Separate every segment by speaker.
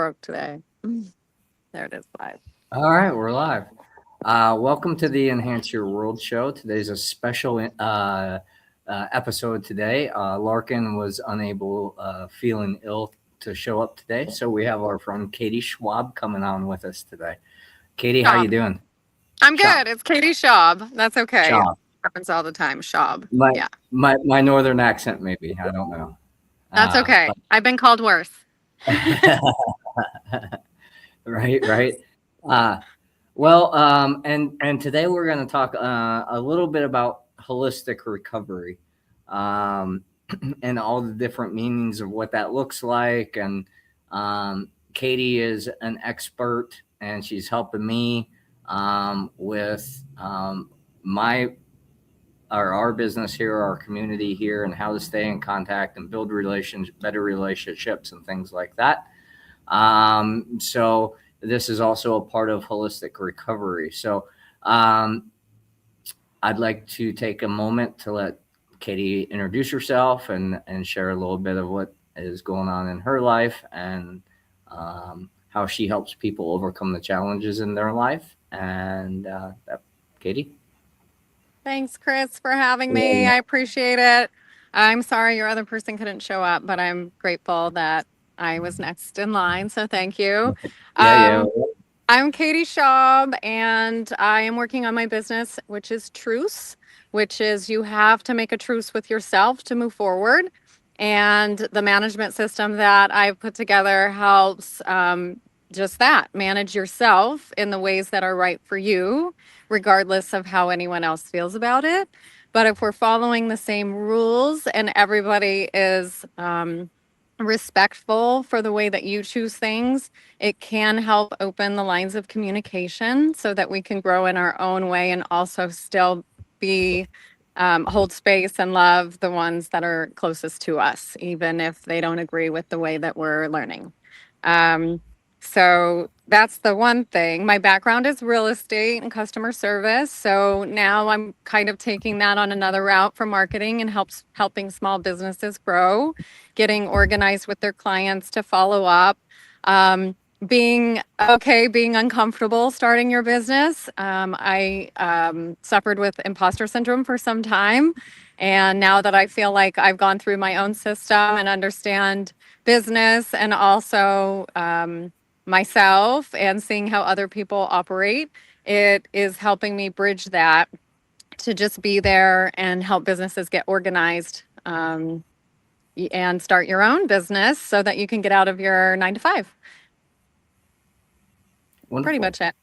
Speaker 1: broke today. There it is live.
Speaker 2: All right, we're live. Welcome to the Enhance Your World show. Today's a special episode today. Larkin was unable, feeling ill to show up today, so we have our friend Katie Shaub coming on with us today. Katie, how you
Speaker 1: Shaub.
Speaker 2: doing?
Speaker 1: I'm
Speaker 2: Shaub.
Speaker 1: good. It's Katie Shaub. That's okay. It
Speaker 2: Shaub.
Speaker 1: happens all the time. Shaub.
Speaker 2: My
Speaker 1: Yeah.
Speaker 2: my northern accent, maybe. I don't know.
Speaker 1: That's okay.
Speaker 2: But
Speaker 1: I've been called worse.
Speaker 2: right. Uh, and today we're going to talk a little bit about holistic recovery, um, and all the different meanings of what that looks like. And Katie is an expert, and she's helping me with my our business here, our community here, and how to stay in contact and build better relationships, and things like that. So this is also a part of holistic recovery. So um, I'd like to take a moment to let Katie introduce herself and share a little bit of what is going on in her life, and how she helps people overcome the challenges in their life. And Katie?
Speaker 1: Thanks, Chris, for having me. I appreciate it. I'm sorry your other person couldn't show up, but I'm grateful that I was next in line. So thank you.
Speaker 2: Yeah.
Speaker 1: Um, I'm Katie Shaub, and I am working on my business, which is truce, which is you have to make a truce with yourself to move forward. And the management system that I've put together helps just that, manage yourself in the ways that are right for you, regardless of how anyone else feels about it. But if we're following the same rules and everybody is respectful for the way that you choose things, it can help open the lines of communication so that we can grow in our own way and also still be hold space and love the ones that are closest to us, even if they don't agree with the way that we're learning. So that's the one thing. My background is real estate and customer service. So now I'm kind of taking that on another route for marketing and helping small businesses grow, getting organized with their clients to follow up. Being okay, being uncomfortable starting your business. I suffered with imposter syndrome for some time. And now that I feel like I've gone through my own system and understand business and also myself and seeing how other people operate, it is helping me bridge that to just be there and help businesses get organized, and start your own business so that you can get out of your 9 to 5. Pretty
Speaker 2: Wonderful.
Speaker 1: much it.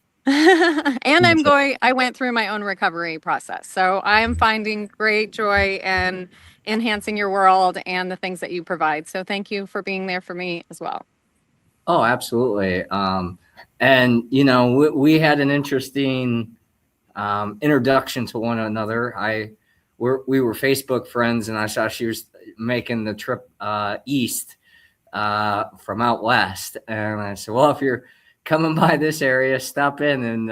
Speaker 1: And I went through my own recovery process. So I am finding great joy in enhancing your world and the things that you provide. So thank you for being there for me as well.
Speaker 2: Oh, absolutely. And we had an interesting introduction to one another. We were Facebook friends, and I saw she was making the trip east from out west, and I said, "Well, if you're coming by this area, stop in and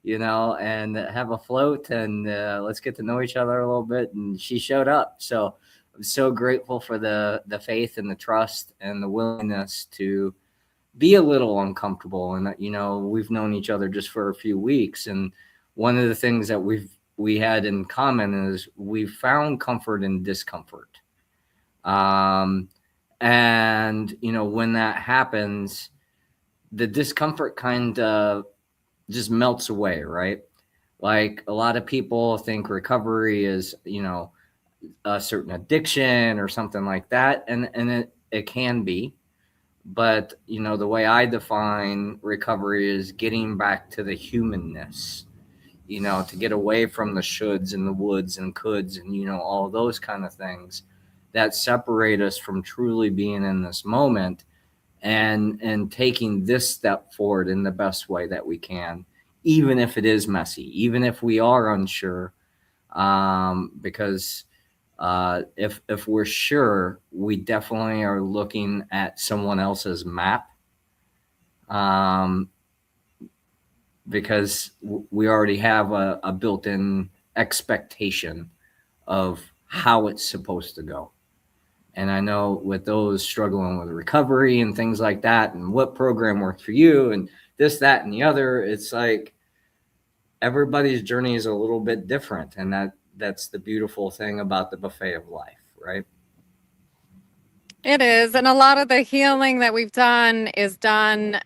Speaker 2: and have a float, and let's get to know each other a little bit." And she showed up, so I'm so grateful for the faith and the trust and the willingness to be a little uncomfortable. And we've known each other just for a few weeks, and one of the things that we had in common is we found comfort in discomfort. And when that happens, the discomfort kind of just melts away, right? Like, a lot of people think recovery is a certain addiction or something like that, and it can be. But the way I define recovery is getting back to the humanness, to get away from the shoulds and the woulds and coulds and all those kind of things that separate us from truly being in this moment, and taking this step forward in the best way that we can, even if it is messy, even if we are unsure, because if we're sure, we definitely are looking at someone else's map, um, because we already have a built-in expectation of how it's supposed to go. And I know with those struggling with recovery and things like that, and what program worked for you, and this, that, and the other, it's like everybody's journey is a little bit different, and that's the beautiful thing about the buffet of life, right?
Speaker 1: It is. And a lot of the healing that we've done is done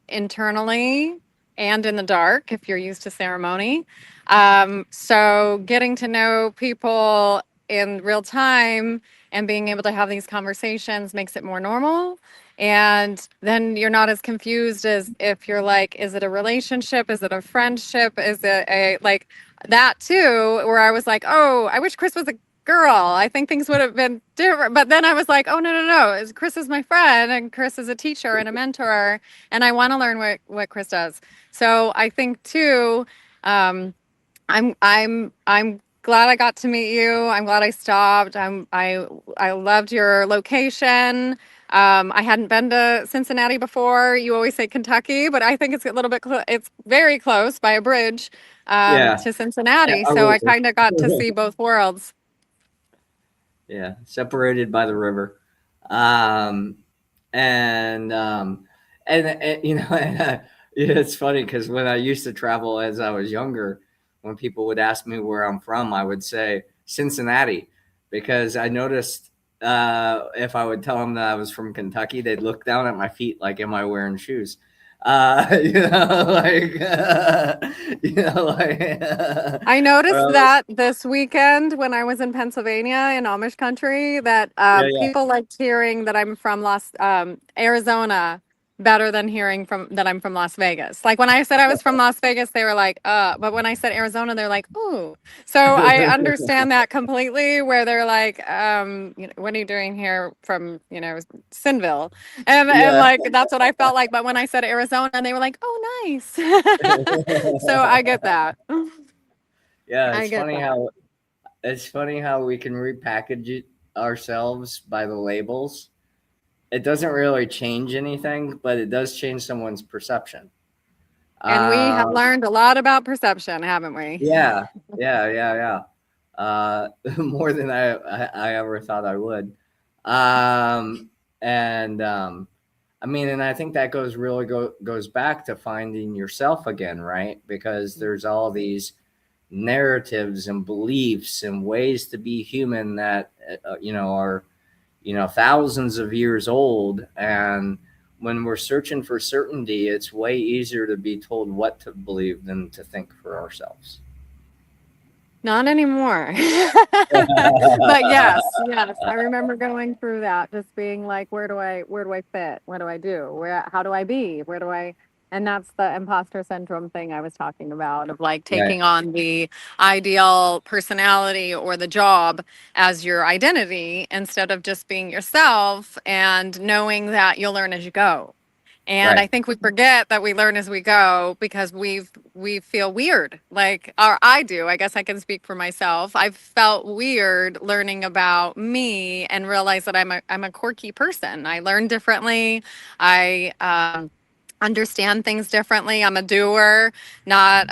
Speaker 1: internally and in the dark if you're used to ceremony. So getting to know people in real time and being able to have these conversations makes it more normal. And then you're not as confused as if you're like, is it a relationship? Is it a friendship? Is it a like that too? Where I was like, oh, I wish Chris was a girl. I think things would have been different. But then I was like, oh, no, no, no. Chris is my friend and Chris is a teacher and a mentor. And I want to learn what Chris does. So I think too, um, I'm glad I got to meet you. I'm glad I stopped. I loved your location. I hadn't been to Cincinnati before. You always say Kentucky, but I think it's a little bit it's very close by a bridge
Speaker 2: Yeah,
Speaker 1: to Cincinnati.
Speaker 2: I
Speaker 1: So I
Speaker 2: would.
Speaker 1: kind of got to see both worlds.
Speaker 2: Yeah, separated by the river. Um, and you know, yeah, it's funny because when I used to travel as I was younger, when people would ask me where I'm from, I would say Cincinnati, because I noticed if I would tell them that I was from Kentucky, they'd look down at my feet like, "Am I wearing shoes?" You know, like,
Speaker 1: I noticed
Speaker 2: or
Speaker 1: that this weekend when I was in Pennsylvania in Amish country that
Speaker 2: yeah, yeah.
Speaker 1: people liked hearing that I'm from Arizona better than hearing from that I'm from Las Vegas. Like when I said I was from Las Vegas, they were like, but when I said Arizona, they're like, ooh. So I understand that completely where they're like, what are you doing here from, Sinville? And
Speaker 2: Yeah.
Speaker 1: like that's what I felt like. But when I said Arizona, they were like, oh, nice. So I get that.
Speaker 2: Yeah,
Speaker 1: I get that.
Speaker 2: it's funny how we can repackage it ourselves by the labels. It doesn't really change anything, but it does change someone's perception.
Speaker 1: And we have
Speaker 2: Um,
Speaker 1: learned a lot about perception, haven't we?
Speaker 2: yeah, yeah. More than I ever thought I would. Um, and I mean, and I think that goes back to finding yourself again, right? Because there's all these narratives and beliefs and ways to be human that are thousands of years old. And when we're searching for certainty, it's way easier to be told what to believe than to think for ourselves.
Speaker 1: Not anymore. But yes, yes, I remember going through that, just being like, where do I fit? What do I do? How do I be? And that's the imposter syndrome thing I was talking about of like
Speaker 2: Right,
Speaker 1: taking on the ideal personality or the job as your identity instead of just being yourself and knowing that you'll learn as you go. And
Speaker 2: right.
Speaker 1: I think we forget that we learn as we go because we feel weird. Like, or I do. I guess I can speak for myself. I've felt weird learning about me and realize that I'm a quirky person. I learn differently. I understand things differently. I'm a doer, not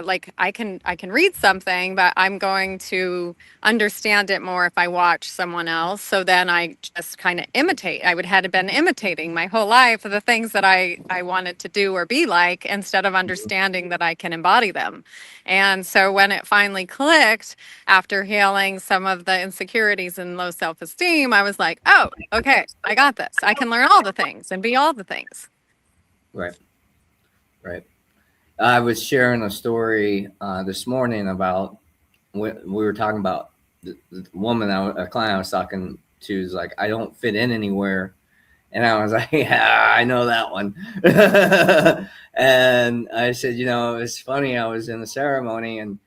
Speaker 1: like I can read something, but I'm going to understand it more if I watch someone else. So then I just kind of imitate. I would had been imitating my whole life the things that I wanted to do or be like instead of
Speaker 2: Mhm.
Speaker 1: understanding that I can embody them. And so when it finally clicked after healing some of the insecurities and low self-esteem, I was like, oh, okay, I got this. I can learn all the things and be all the things.
Speaker 2: Right, right. I was sharing a story this morning about we were talking about the woman, a client I was talking to, is like, I don't fit in anywhere. And I was like, yeah, I know that one. And I said, it's funny. I was in the ceremony, and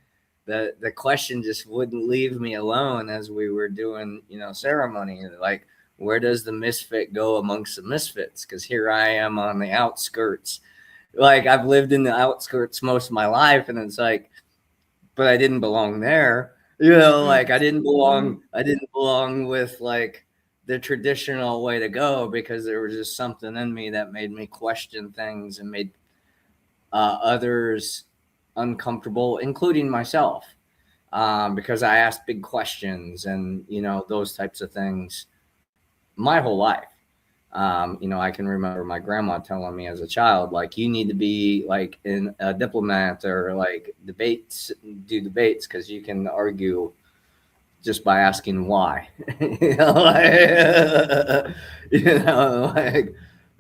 Speaker 2: the question just wouldn't leave me alone as we were doing, ceremony. Like, where does the misfit go amongst the misfits? Because here I am on the outskirts. Like, I've lived in the outskirts most of my life, and it's like, but I didn't belong there. Like, I didn't
Speaker 1: Mhm.
Speaker 2: belong. I didn't belong with like the traditional way to go, because there was just something in me that made me question things and made others uncomfortable, including myself, because I asked big questions and those types of things. my whole life. I can remember my grandma telling me as a child, like, you need to be like in a diplomat or like do debates because you can argue just by asking why. Like,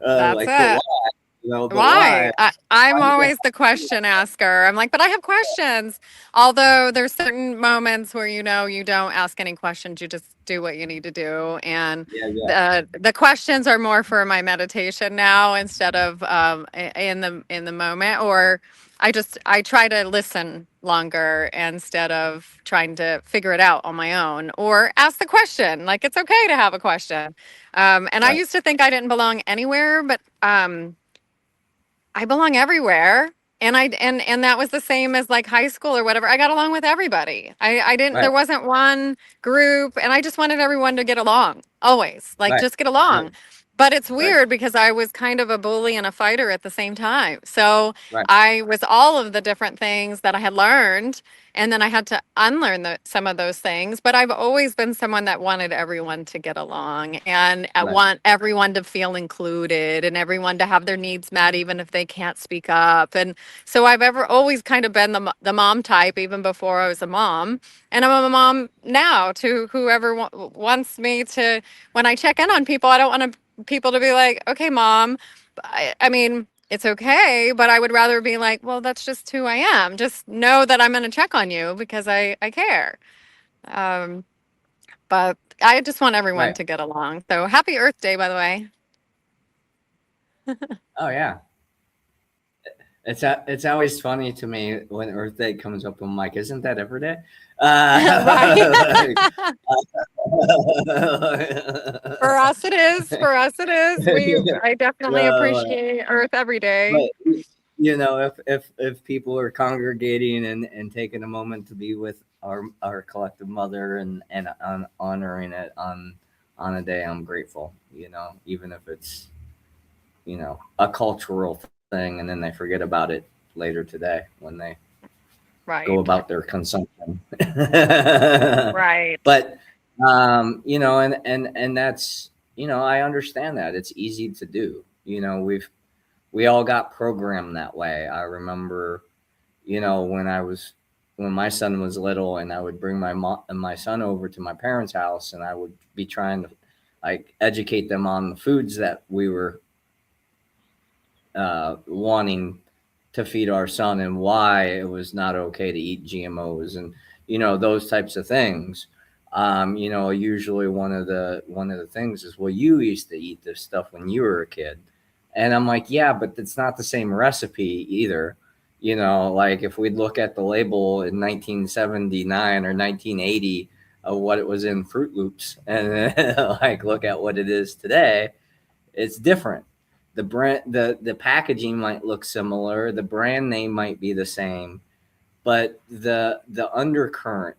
Speaker 1: That's
Speaker 2: like, but
Speaker 1: it.
Speaker 2: why? But
Speaker 1: Why?
Speaker 2: why?
Speaker 1: I'm
Speaker 2: Why do you
Speaker 1: always the question asker. I'm like, but I have questions. Although there's certain moments where you don't ask any questions, you just do what you need to do. And
Speaker 2: Yeah, yeah,
Speaker 1: the questions are more for my meditation now instead of in the moment. Or I try to listen longer instead of trying to figure it out on my own or ask the question. Like it's okay to have a question. And I
Speaker 2: right,
Speaker 1: used to think I didn't belong anywhere, but I belong everywhere. And that was the same as like high school or whatever. I got along with everybody. I didn't
Speaker 2: right,
Speaker 1: there wasn't one group and I just wanted everyone to get along. Always. Like
Speaker 2: right,
Speaker 1: just get
Speaker 2: right,
Speaker 1: along. But it's
Speaker 2: right,
Speaker 1: weird because I was kind of a bully and a fighter at the same time. So
Speaker 2: right,
Speaker 1: I was all of the different things that I had learned and then I had to unlearn some of those things. But I've always been someone that wanted everyone to get along and I
Speaker 2: right,
Speaker 1: want everyone to feel included and everyone to have their needs met, even if they can't speak up. And so I've ever always kind of been the mom type, even before I was a mom. And I'm a mom now to whoever wants me to, when I check in on people, I don't want people to be like, okay, mom. I mean, it's okay, but I would rather be like, well, that's just who I am. Just know that I'm going to check on you because I care. Um, but I just want everyone
Speaker 2: right.
Speaker 1: to get along. So happy Earth Day, by the way.
Speaker 2: Oh yeah. It's always funny to me when Earth Day comes up. I'm like, isn't that every day?
Speaker 1: Right.
Speaker 2: Like,
Speaker 1: For us it is. For us it is. I definitely
Speaker 2: so,
Speaker 1: appreciate Earth every day.
Speaker 2: but if people are congregating and taking a moment to be with our collective mother and honoring it on a day, I'm grateful. Even if it's a cultural thing, and then they forget about it later today when they go
Speaker 1: Right.
Speaker 2: about their consumption.
Speaker 1: Right.
Speaker 2: But and that's I understand that it's easy to do. We all got programmed that way. I remember, when my son was little, and I would bring my son over to my parents' house, and I would be trying to like educate them on the foods that we were wanting to feed our son and why it was not okay to eat GMOs and those types of things. Usually one of the things is, well, you used to eat this stuff when you were a kid, and I'm like, yeah, but it's not the same recipe either. Like if we look at the label in 1979 or 1980 of what it was in Fruit Loops, and like look at what it is today, it's different. The packaging might look similar, the brand name might be the same, but the undercurrent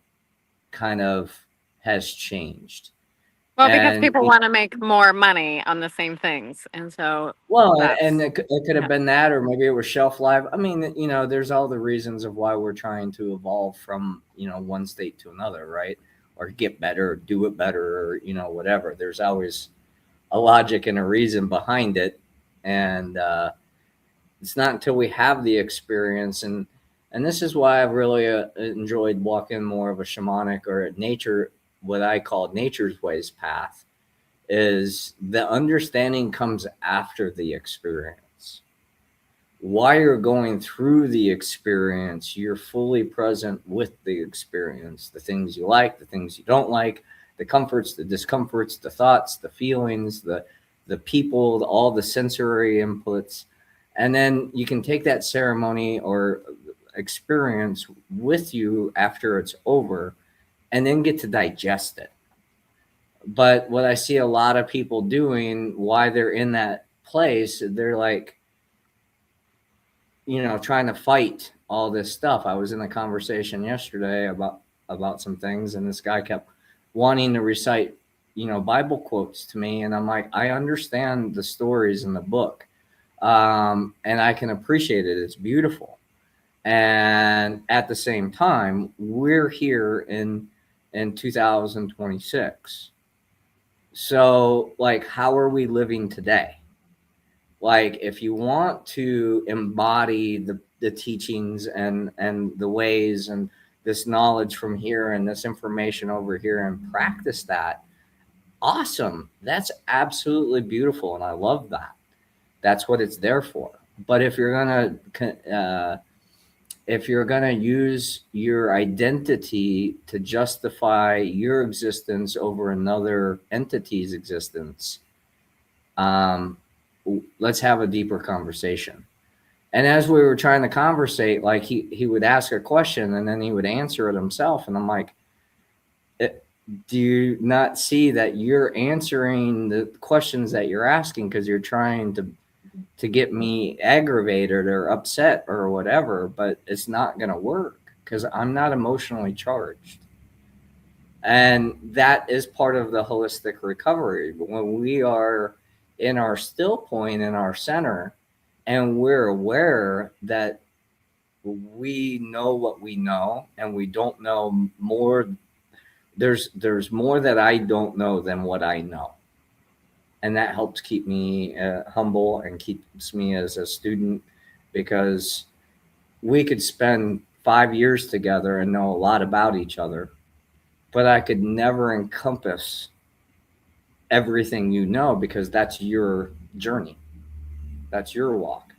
Speaker 2: kind of has changed.
Speaker 1: Well, because
Speaker 2: And
Speaker 1: people want to make more money on the same things. And so
Speaker 2: well, and
Speaker 1: that's,
Speaker 2: it could have
Speaker 1: yeah,
Speaker 2: been that, or maybe it was shelf life. I mean, there's all the reasons of why we're trying to evolve from one state to another, right? Or get better, or do it better, or whatever. There's always a logic and a reason behind it, and it's not until we have the experience, and this is why I've really enjoyed walking more of a shamanic or nature, what I call nature's ways path, is the understanding comes after the experience. While you're going through the experience, you're fully present with the experience, the things you like, the things you don't like, the comforts, the discomforts, the thoughts, the feelings, the people, all the sensory inputs. And then you can take that ceremony or experience with you after it's over, and then get to digest it. But what I see a lot of people doing, why they're in that place, they're like, trying to fight all this stuff. I was in a conversation yesterday about some things, and this guy kept wanting to recite, Bible quotes to me, and I'm like, I understand the stories in the book, and I can appreciate it. It's beautiful, and at the same time, we're here in 2026. So, like, how are we living today? Like, if you want to embody the teachings and the ways and this knowledge from here and this information over here and practice that, awesome. That's absolutely beautiful. And I love that. That's what it's there for. But if you're gonna use your identity to justify your existence over another entity's existence, um, let's have a deeper conversation. And as we were trying to conversate, like he would ask a question and then he would answer it himself, and I'm like, do you not see that you're answering the questions that you're asking because you're trying to get me aggravated or upset or whatever, but it's not going to work because I'm not emotionally charged. And that is part of the holistic recovery. But when we are in our still point in our center and we're aware that we know what we know and we don't know more, there's more that I don't know than what I know, and that helps keep me humble and keeps me as a student, because we could spend 5 years together and know a lot about each other, but I could never encompass everything you know because that's your journey, that's your walk.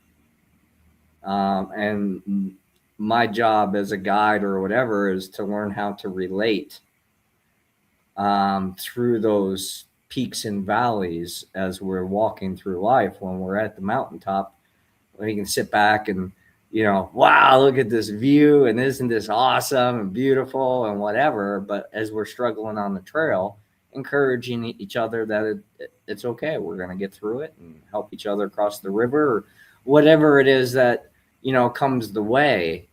Speaker 2: And my job as a guide or whatever is to learn how to relate through those peaks and valleys as we're walking through life. When we're at the mountaintop, we can sit back and, wow, look at this view and isn't this awesome and beautiful and whatever. But as we're struggling on the trail, encouraging each other that it's okay, we're going to get through it and help each other across the river or whatever it is that comes the way.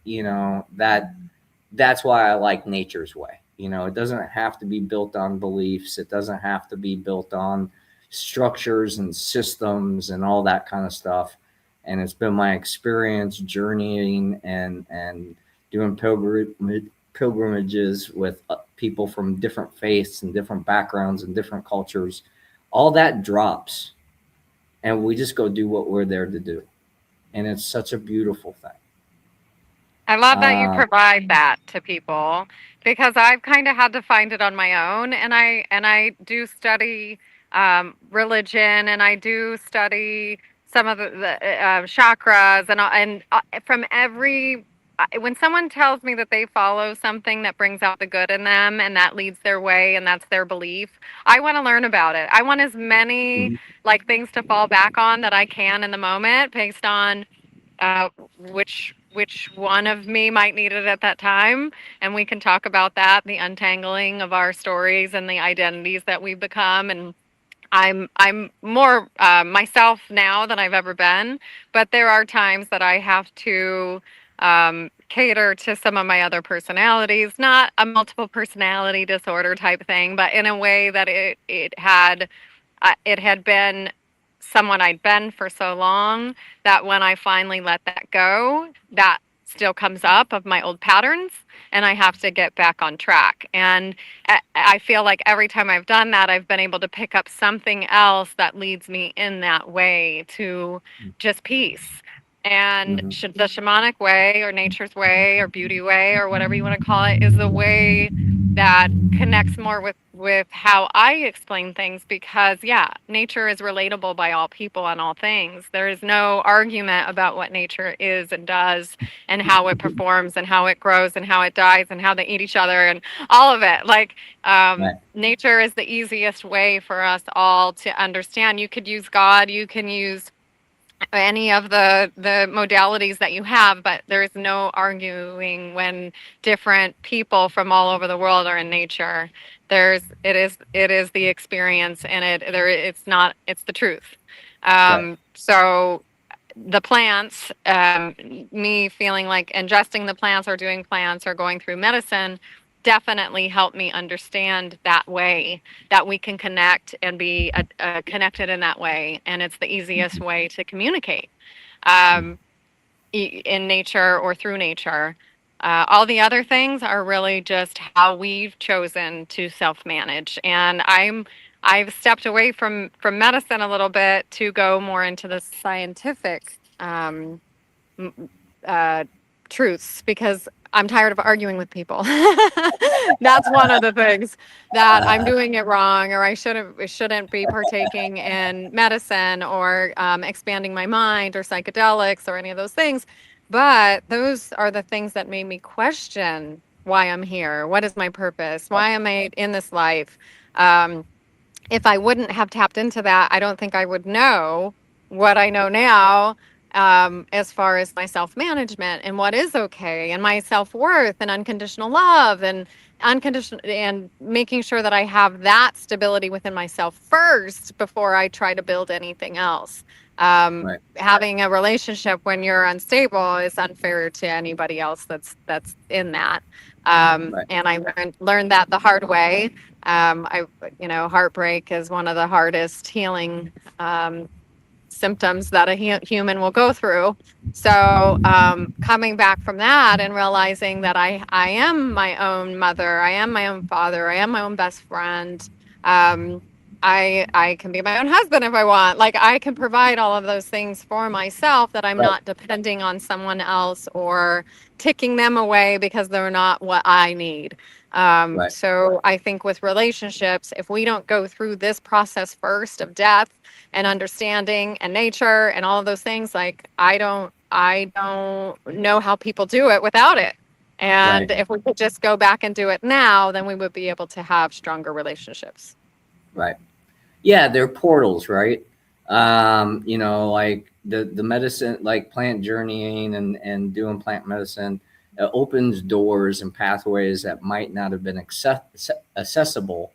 Speaker 2: That's why I like nature's way. It doesn't have to be built on beliefs. It doesn't have to be built on structures and systems and all that kind of stuff. And it's been my experience journeying and doing pilgrimages with people from different faiths and different backgrounds and different cultures. All that drops, and we just go do what we're there to do. And it's such a beautiful thing.
Speaker 1: I love that you
Speaker 2: Uh,
Speaker 1: provide that to people because I've kind of had to find it on my own, and I do study religion, and I do study some of the chakras, and from every when someone tells me that they follow something that brings out the good in them and that leads their way and that's their belief, I want to learn about it. I want as many
Speaker 2: mhm.
Speaker 1: like things to fall back on that I can in the moment based on uh, which one of me might need it at that time, and we can talk about that, the untangling of our stories and the identities that we become. And I'm more myself now than I've ever been, but there are times that I have to cater to some of my other personalities, not a multiple personality disorder type thing, but in a way that it had been someone I'd been for so long that when I finally let that go, that still comes up of my old patterns, and I have to get back on track. And I feel like every time I've done that, I've been able to pick up something else that leads me in that way to just peace. And
Speaker 2: Mhm.
Speaker 1: the shamanic way or nature's way or beauty way or whatever you want to call it is the way that connects more with how I explain things, because yeah, nature is relatable by all people and all things. There is no argument about what nature is and does and how it performs and how it grows and how it dies and how they eat each other and all of it. Like
Speaker 2: Right.
Speaker 1: nature is the easiest way for us all to understand. You could use God, you can use any of the modalities that you have, but there is no arguing when different people from all over the world are in nature. It is the experience, and it's not, it's the truth.
Speaker 2: Right.
Speaker 1: So the plants, me feeling like ingesting the plants or doing plants or going through medicine definitely helped me understand that way, that we can connect and be connected in that way. And it's the easiest way to communicate um, in nature or through nature. All the other things are really just how we've chosen to self manage. And I've stepped away from medicine a little bit to go more into the scientific m- uh, truths because I'm tired of arguing with people. That's one of the things that I'm doing it wrong, or I shouldn't be partaking in medicine or expanding my mind or psychedelics or any of those things. But those are the things that made me question why I'm here. What is my purpose? Why am I in this life? Um, if I wouldn't have tapped into that, I don't think I would know what I know now, as far as my self management and what is okay and my self worth and unconditional love and unconditional and making sure that I have that stability within myself first before I try to build anything else.
Speaker 2: Right.
Speaker 1: Having a relationship when you're unstable is unfair to anybody else that's in that.
Speaker 2: Right.
Speaker 1: And I learned that the hard way. I, heartbreak is one of the hardest healing symptoms that a human will go through. So coming back from that and realizing that I am my own mother, I am my own father, I am my own best friend. Um, I can be my own husband if I want. Like I can provide all of those things for myself that I'm
Speaker 2: Right.
Speaker 1: not depending on someone else or ticking them away because they're not what I need.
Speaker 2: Right.
Speaker 1: So I think with relationships, if we don't go through this process first of death and understanding and nature and all of those things, like I don't know how people do it without it.
Speaker 2: Right.
Speaker 1: And if we could just go back and do it now, then we would be able to have stronger relationships.
Speaker 2: Right. Yeah, they're portals, right? Like the medicine, like plant journeying and doing plant medicine, opens doors and pathways that might not have been accessible,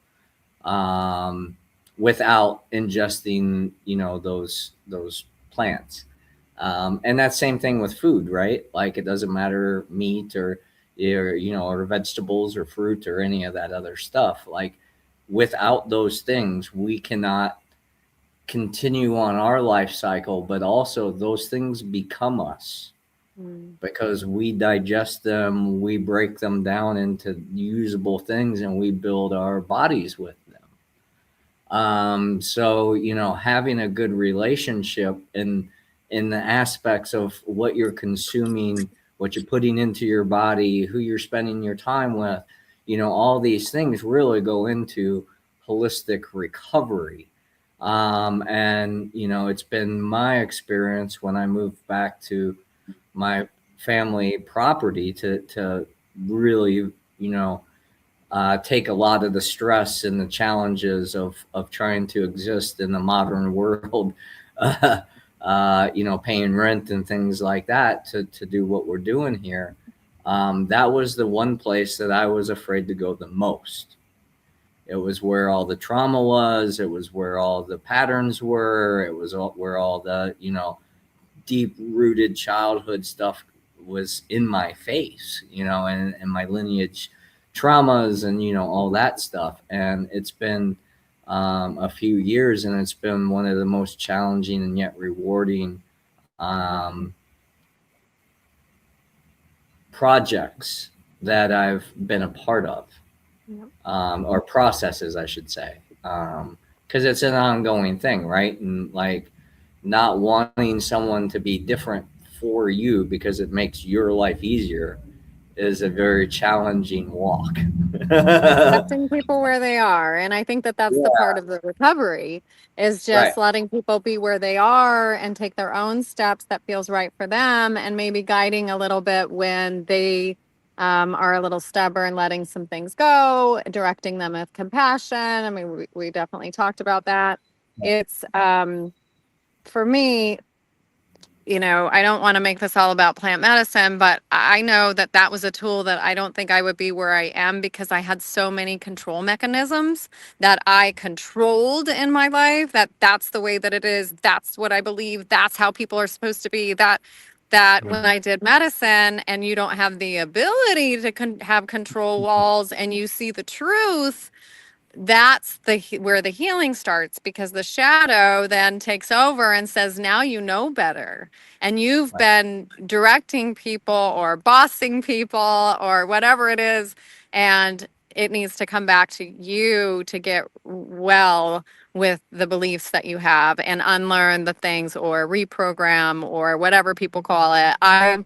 Speaker 2: um, without ingesting, those plants. And that same thing with food, right? Like it doesn't matter meat or vegetables or fruit or any of that other stuff. Like without those things, we cannot continue on our life cycle, but also those things become us
Speaker 1: Mm.
Speaker 2: because we digest them, we break them down into usable things, and we build our bodies with them. So having a good relationship in the aspects of what you're consuming, what you're putting into your body, who you're spending your time with, all these things really go into holistic recovery. And it's been my experience when I moved back to my family property to really, take a lot of the stress and the challenges of trying to exist in the modern world, paying rent and things like that to do what we're doing here. That was the one place that I was afraid to go the most. It was where all the trauma was. It was where all the patterns were. It was where all the, deep rooted childhood stuff was in my face, and my lineage traumas and, all that stuff. And it's been a few years, and it's been one of the most challenging and yet rewarding projects that I've been a part of,
Speaker 1: Yep.
Speaker 2: or processes, I should say. Because it's an ongoing thing, right? And like not wanting someone to be different for you because it makes your life easier is a very challenging walk.
Speaker 1: Accepting people where they are. And I think that that's the
Speaker 2: Yeah,
Speaker 1: part of the recovery is
Speaker 2: right,
Speaker 1: just letting people be where they are and take their own steps that feels right for them and maybe guiding a little bit when they are a little stubborn, letting some things go, directing them with compassion. I mean, we definitely talked about that. It's for me, I don't want to make this all about plant medicine, but I know that that was a tool that I don't think I would be where I am because I had so many control mechanisms that I controlled in my life, that's the way that it is. That's what I believe. That's how people are supposed to be. That when I did medicine and you don't have the ability to have control walls and you see the truth, that's where the healing starts because the shadow then takes over and says now you know better and you've
Speaker 2: right,
Speaker 1: been directing people or bossing people or whatever it is, and it needs to come back to you to get well with the beliefs that you have and unlearn the things or reprogram or whatever people call it. I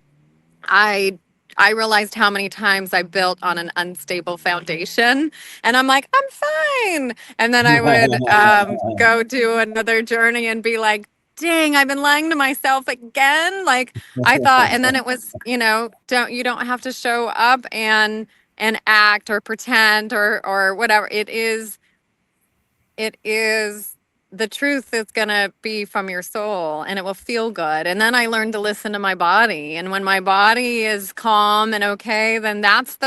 Speaker 1: I realized how many times I built on an unstable foundation, and I'm like, I'm fine. And then I would go do another journey and be like, dang, I've been lying to myself again. Like I thought, and then it was, you don't have to show up and act or pretend or whatever. It is the truth is going to be from your soul and it will feel good. And then I learned to listen to my body. And when my body is calm and okay, then that's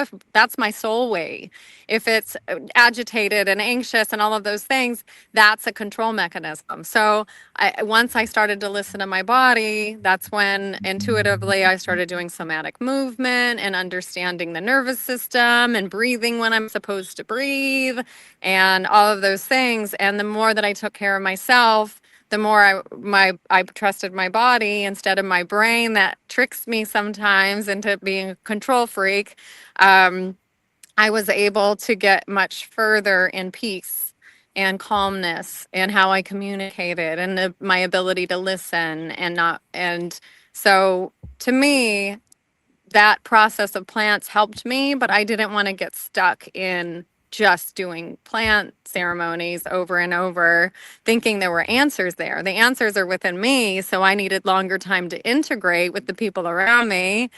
Speaker 1: my soul way. If it's agitated and anxious and all of those things, that's a control mechanism. So once I started to listen to my body, that's when intuitively I started doing somatic movement and understanding the nervous system and breathing when I'm supposed to breathe and all of those things. And the more that I took care of myself, the more I trusted my body instead of my brain that tricks me sometimes into being a control freak. I was able to get much further in peace and calmness and how I communicated and my ability to listen and not. And so to me, that process of plants helped me, but I didn't want to get stuck in just doing plant ceremonies over and over, thinking there were answers there. The answers are within me, so I needed longer time to integrate with the people around me,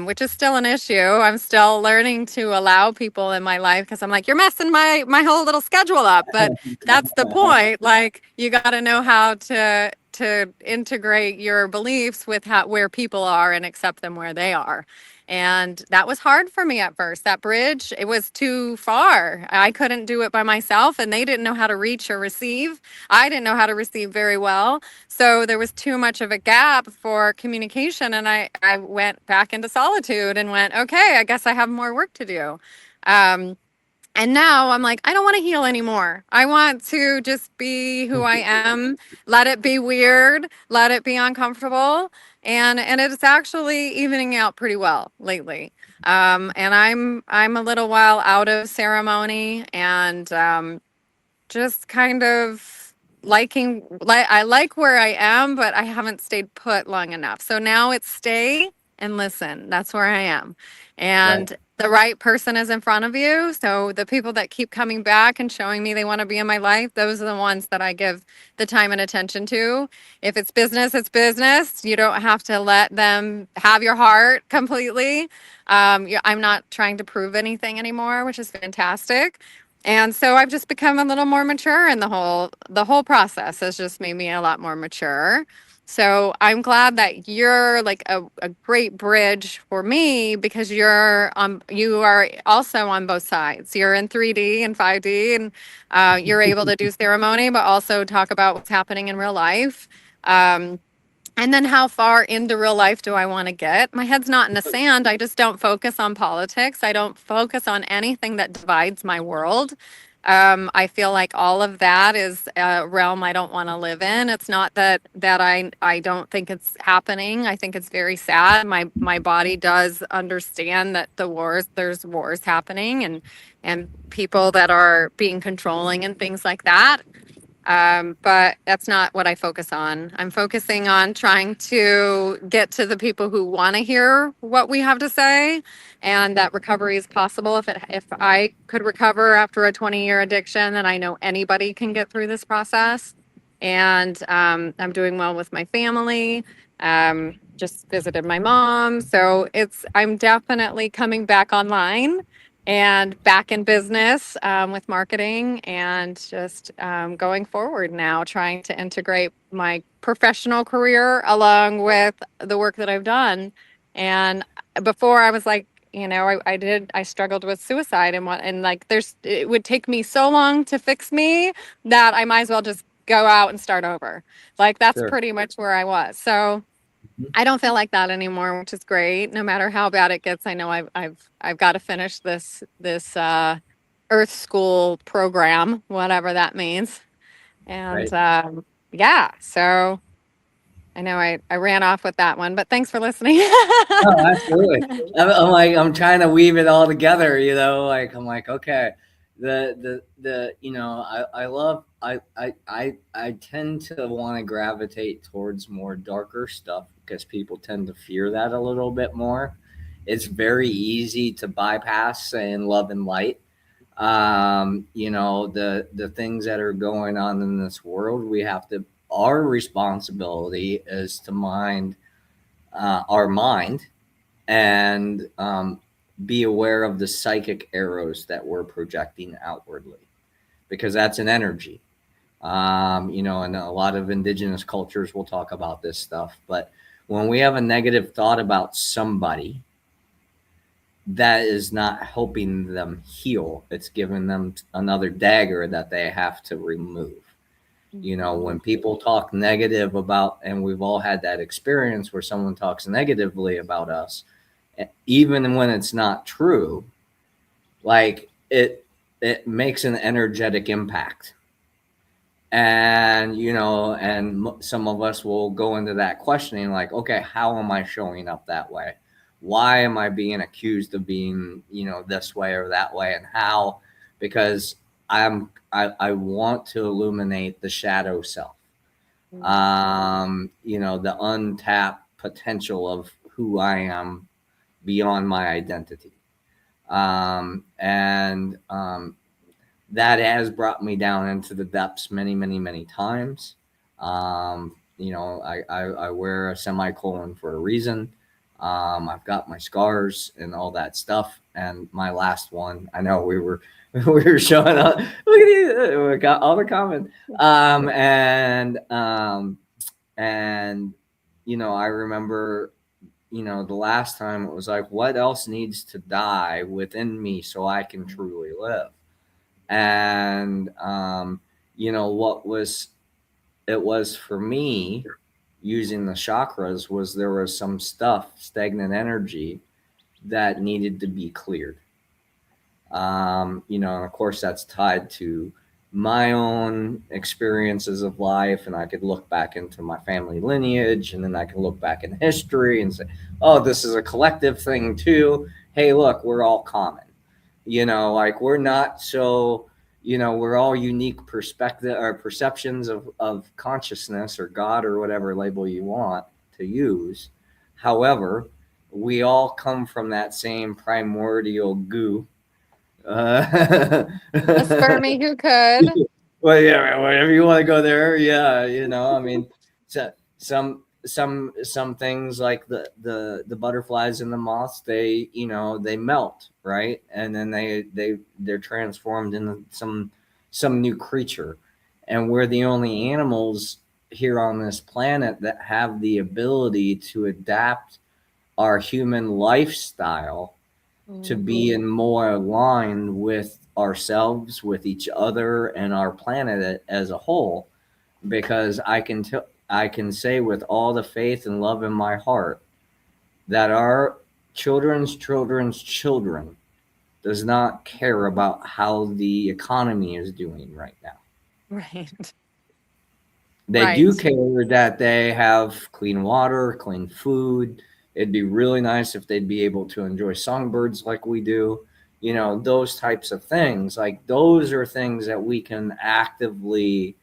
Speaker 1: which is still an issue. I'm still learning to allow people in my life because I'm like, you're messing my whole little schedule up. But that's the point. Like, you got to know how to integrate your beliefs with where people are and accept them where they are. And that was hard for me at first. That bridge, it was too far. I couldn't do it by myself, and they didn't know how to reach or receive. I didn't know how to receive very well. So there was too much of a gap for communication. And I went back into solitude and went, okay, I guess I have more work to do. Um, and now I'm like, I don't want to heal anymore. I want to just be who I am. Let it be weird. Let it be uncomfortable. And it's actually evening out pretty well lately. And I'm a little while out of ceremony and just kind of I like where I am, but I haven't stayed put long enough. So now it's stay and listen. That's where I am.
Speaker 2: Right.
Speaker 1: And the right person is in front of you. So the people that keep coming back and showing me they want to be in my life, those are the ones that I give the time and attention to. If it's business, it's business. You don't have to let them have your heart completely. I'm not trying to prove anything anymore, which is fantastic. And so I've just become a little more mature in the whole process has just made me a lot more mature. So I'm glad that you're like a great bridge for me because you are also on both sides. You're in 3D and 5D and you're able to do ceremony, but also talk about what's happening in real life. Um, and then how far into real life do I want to get? My head's not in the sand. I just don't focus on politics. I don't focus on anything that divides my world. I feel like all of that is a realm I don't want to live in. It's not that I don't think it's happening. I think it's very sad. My body does understand that there's wars happening and people that are being controlling and things like that. But that's not what I focus on. I'm focusing on trying to get to the people who want to hear what we have to say and that recovery is possible. If I could recover after a 20-year addiction, then I know anybody can get through this process. And I'm doing well with my family. Just visited my mom. So I'm definitely coming back online and back in business with marketing and just going forward now, trying to integrate my professional career along with the work that I've done. And before I was like, I struggled with suicide and like, it would take me so long to fix me that I might as well just go out and start over. Like, that's
Speaker 2: Sure.
Speaker 1: pretty much where I was. So,
Speaker 2: Mhm.
Speaker 1: I don't feel like that anymore, which is great. No matter how bad it gets, I know I've got to finish this Earth School program, whatever that means. And
Speaker 2: Right.
Speaker 1: yeah, so I know I ran off with that one, but thanks for listening.
Speaker 2: Oh, absolutely. I'm like, I'm trying to weave it all together, you know, like, I'm like, okay, you know, I love, I tend to want to gravitate towards more darker stuff because people tend to fear that a little bit more. It's very easy to bypass saying love and light. You know, the things that are going on in this world, we have to, our responsibility is to mind, our mind, and be aware of the psychic arrows that we're projecting outwardly, because that's an energy. You know, and a lot of indigenous cultures will talk about this stuff. But when we have a negative thought about somebody, that is not helping them heal. It's giving them another dagger that they have to remove. You know,
Speaker 1: Mhm.
Speaker 2: when people talk negative about, and we've all had that experience where someone talks negatively about us, even when it's not true, like it makes an energetic impact. And you know, and some of us will go into that questioning, like, okay, how am I showing up that way? Why am I being accused of being, you know, this way or that way, and how? Because I want to illuminate the shadow self, you know, the untapped potential of who I am beyond my identity. And that has brought me down into the depths many, many, many times. You know, I wear a semicolon for a reason. I've got my scars and all that stuff. And my last one, I know we were we were showing up. Look at you, we got all the comments. And you know, I remember, you know, the last time it was like, what else needs to die within me so I can truly live? And you know, what was, it was for me, using the chakras, was there was some stuff, stagnant energy, that needed to be cleared. You know, and of course that's tied to my own experiences of life, and I could look back into my family lineage, and then I can look back in history and say, oh, this is a collective thing too. Hey, look, we're all common. You know, like, we're not so, you know, we're all unique perspective or perceptions of consciousness or God or whatever label you want to use. However, we all come from that same primordial goo. uh,
Speaker 1: A spermie who could.
Speaker 2: well, yeah, whatever you want to go there. Yeah, you know, I mean, so, some things like the butterflies and the moths, they, you know, they melt, right, and then they're transformed into some new creature, and we're the only animals here on this planet that have the ability to adapt our human lifestyle to be
Speaker 1: Mhm.
Speaker 2: in more aligned with ourselves, with each other, and our planet as a whole. Because I can say with all the faith and love in my heart that our children's children's children does not care about how the economy is doing right now.
Speaker 1: Right.
Speaker 2: They do
Speaker 1: Right.
Speaker 2: care that they have clean water, clean food. It'd be really nice if they'd be able to enjoy songbirds like we do. You know, those types of things. Like, those are things that we can actively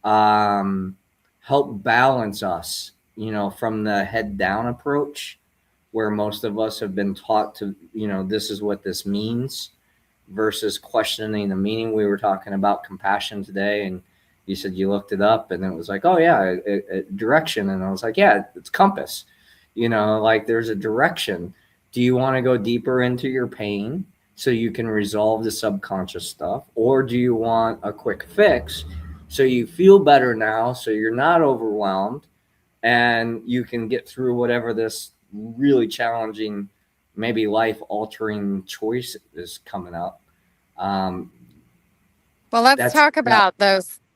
Speaker 2: um, help balance us, you know, from the head down approach, where most of us have been taught to, you know, this is what this means, versus questioning the meaning. We were talking about compassion today, and you said you looked it up, and it was like, oh yeah, direction, and I was like, yeah, it's compass. You know, like, there's a direction. Do you want to go deeper into your pain so you can resolve the subconscious stuff, or do you want a quick fix so you feel better now, so you're not overwhelmed, and you can get through whatever this really challenging, maybe life altering choice is coming up. um,
Speaker 1: Well, let's
Speaker 2: that's
Speaker 1: talk
Speaker 2: that.
Speaker 1: about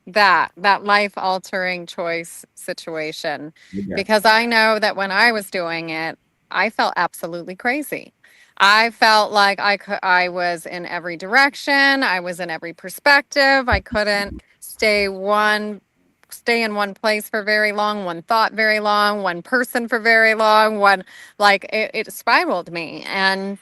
Speaker 1: that life altering choice situation,
Speaker 2: Okay.
Speaker 1: because I know that when I was doing it, I felt absolutely crazy. I felt like I was in every direction. I was in every perspective. I couldn't stay one stay in one place for very long, one thought very long, one person for very long, one, like it spiraled me. And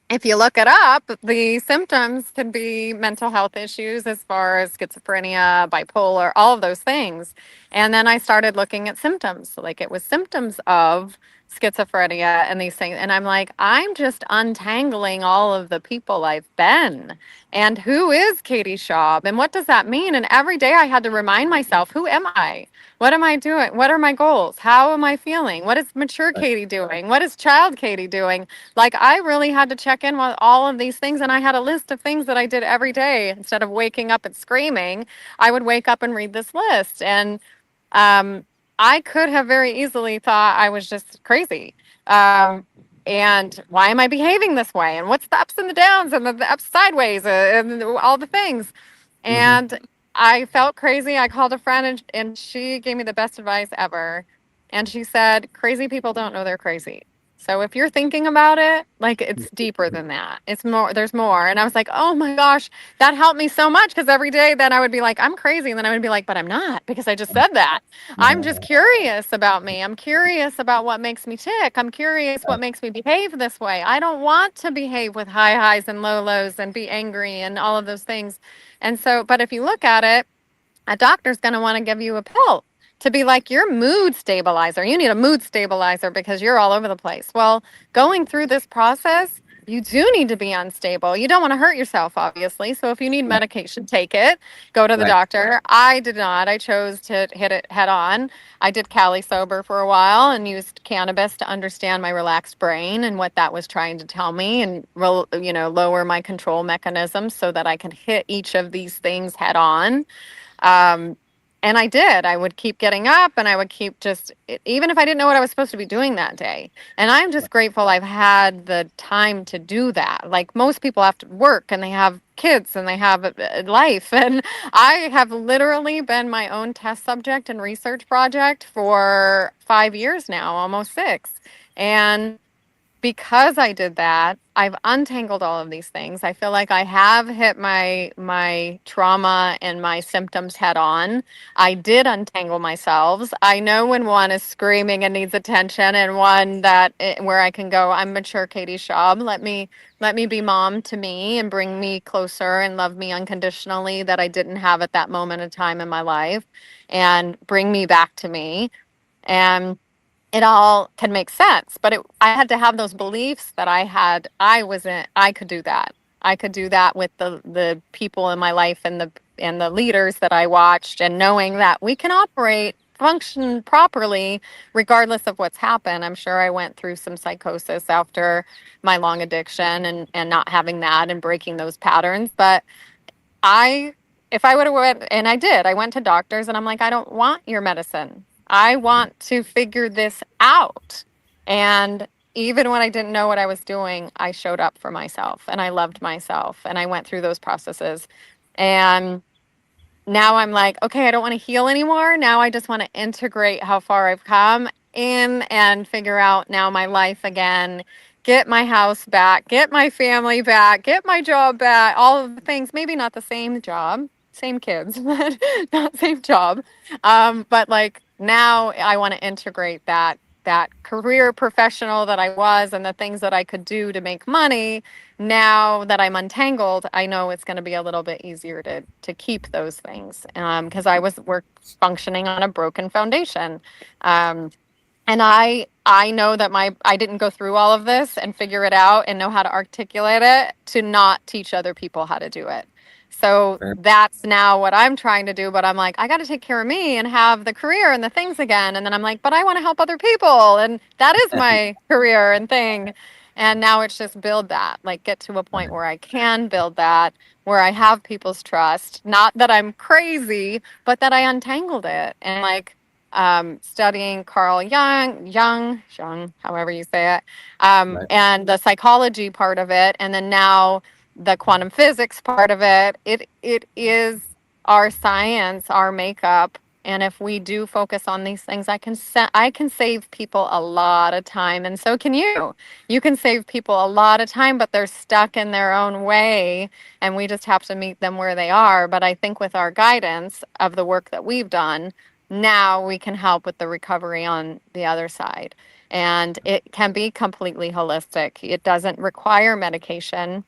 Speaker 1: if you look it up, the symptoms can be mental health issues as far as schizophrenia, bipolar, all of those things. And then I started looking at symptoms, like it was symptoms of schizophrenia and these things. And I'm like, I'm just untangling all of the people I've been. And who is Katie Shaub? And what does that mean? And every day I had to remind myself, who am I? What am I doing? What are my goals? How am I feeling? What is mature
Speaker 2: Right.
Speaker 1: Katie doing? What is child Katie doing? Like, I really had to check in with all of these things. And I had a list of things that I did every day. Instead of waking up and screaming, I would wake up and read this list. And um, I could have very easily thought I was just crazy. Um, and why am I behaving this way? And what's the ups and the downs and the ups sideways and all the things?
Speaker 2: Hmm.
Speaker 1: And I felt crazy. I called a friend and she gave me the best advice ever. And she said, crazy people don't know they're crazy. So if you're thinking about it, like it's deeper than that. It's more, there's more. And I was like, oh my gosh, that helped me so much because every day then I would be like, I'm crazy. And then I would be like, but I'm not because I just said that. I'm just
Speaker 2: Yeah.
Speaker 1: curious about me. I'm curious about what makes me tick. I'm curious what makes me behave this way. I don't want to behave with high highs and low lows and be angry and all of those things. And so, but if you look at it, a doctor's going to want to give you a pill to be like your mood stabilizer. You need a mood stabilizer because you're all over the place. Well, going through this process, you do need to be unstable. You don't want to hurt yourself, obviously. So if you need
Speaker 2: Right.
Speaker 1: medication, take it. Go to the
Speaker 2: Right.
Speaker 1: doctor. I did not. I chose to hit it head on. I did Cali sober for a while and used cannabis to understand my relaxed brain and what that was trying to tell me and lower my control mechanisms so that I can hit each of these things head on. um, and I did. I would keep getting up and I would keep even if I didn't know what I was supposed to be doing that day. And I'm just grateful I've had the time to do that. Like most people have to work and they have kids and they have a life. And I have literally been my own test subject and research project for 5 years now, almost six. And because I did that, I've untangled all of these things. I feel like I have hit my trauma and my symptoms head on. I did untangle myself. I know when one is screaming and needs attention, and one where I can go, I'm mature Katie Shaub. Let me be mom to me and bring me closer and love me unconditionally that I didn't have at that moment of time in my life, and bring me back to me. And it all can make sense, but I had to have those beliefs that I could do that. I could do that with the people in my life and the leaders that I watched, and knowing that we can operate, function properly regardless of what's happened. I'm sure I went through some psychosis after my long addiction and not having that and breaking those patterns, but I, if I would have went, and I did, I went to doctors and I'm like, I don't want your medicine. I want to figure this out. And even when I didn't know what I was doing, I showed up for myself and I loved myself and I went through those processes. And now I'm like, okay, I don't want to heal anymore. Now I just want to integrate how far I've come in and figure out now my life again, get my house back, get my family back, get my job back, all of the things. Maybe not the same job, same kids, but not same job. But like now I want to integrate that career professional that I was and the things that I could do to make money. Now that I'm untangled, I know it's going to be a little bit easier to keep those things, because I was work functioning on a broken foundation. Um, and I know that I didn't go through all of this and figure it out and know how to articulate it to not teach other people how to do it. So
Speaker 2: Fair.
Speaker 1: that's now what I'm trying to do, but I'm like, I got to take care of me and have the career and the things again. And then I'm like, but I want to help other people, and that is my career and thing. And now it's just build that, like get to a point where I can build that, where I have people's trust, not that I'm crazy, but that I untangled it. And like studying Carl Jung, however you say it,
Speaker 2: Right.
Speaker 1: and the psychology part of it, and then now the quantum physics part of it. It is our science, our makeup, and if we do focus on these things, I can save people a lot of time, and so can you. You can save people a lot of time, but they're stuck in their own way, and we just have to meet them where they are. But I think with our guidance of the work that we've done, now we can help with the recovery on the other side. And it can be completely holistic. It doesn't require medication.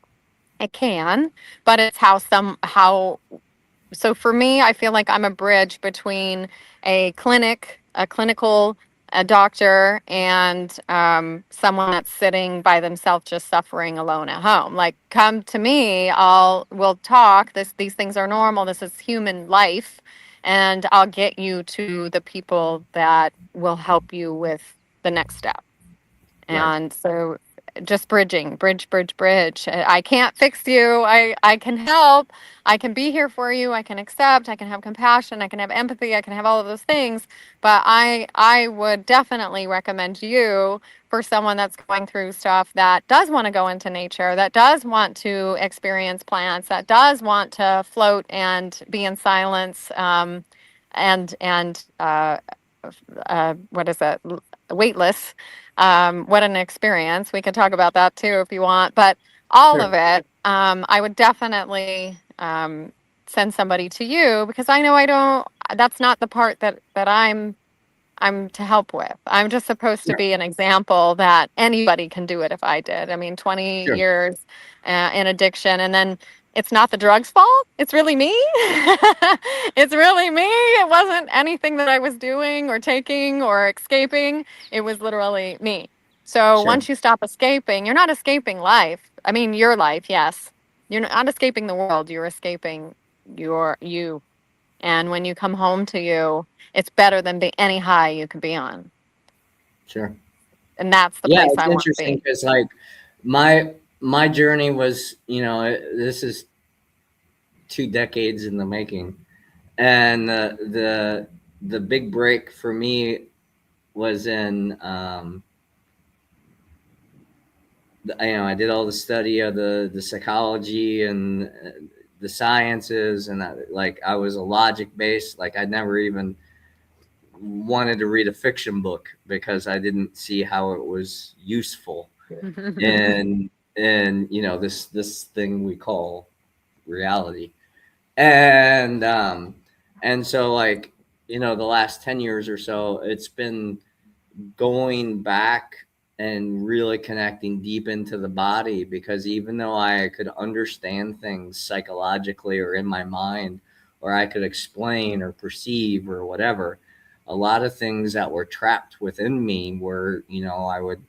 Speaker 1: It can, but it's how so for me, I feel like I'm a bridge between a clinical, a doctor, and someone that's sitting by themselves, just suffering alone at home. Like, come to me, we'll talk. These things are normal. This is human life, and I'll get you to the people that will help you with the next step.
Speaker 2: Right.
Speaker 1: And so just bridge. I can't fix you. I can help. I can be here for you. I can accept. I can have compassion. I can have empathy. I can have all of those things. But I would definitely recommend you for someone that's going through stuff, that does want to go into nature, that does want to experience plants, that does want to float and be in silence, and what is it? Weightless. What an experience. We can talk about that too if you want, but all
Speaker 2: Sure.
Speaker 1: of it, I would definitely send somebody to you, because I know that's not the part that I'm to help with. I'm just supposed to
Speaker 2: Sure.
Speaker 1: be an example that anybody can do it if I did. I mean, 20
Speaker 2: Sure.
Speaker 1: years in addiction, and then it's not the drug's fault. It's really me. It's really me. It wasn't anything that I was doing or taking or escaping. It was literally me. So
Speaker 2: Sure.
Speaker 1: once you stop escaping, you're not escaping life. I mean, your life, yes. You're not escaping the world. You're escaping you. And when you come home to you, it's better than any high you could be on.
Speaker 2: Sure.
Speaker 1: And that's the
Speaker 2: Yeah,
Speaker 1: place
Speaker 2: it's
Speaker 1: I want to
Speaker 2: interesting
Speaker 1: be.
Speaker 2: because like my journey was, this is 2 decades in the making, and the big break for me was in I did all the study of the psychology and the sciences, and like I was a logic based, like I never even wanted to read a fiction book because I didn't see how it was useful in this thing we call reality. And so like the last 10 years or so, it's been going back and really connecting deep into the body, because even though I could understand things psychologically or in my mind, or I could explain or perceive or whatever, a lot of things that were trapped within me were, I would,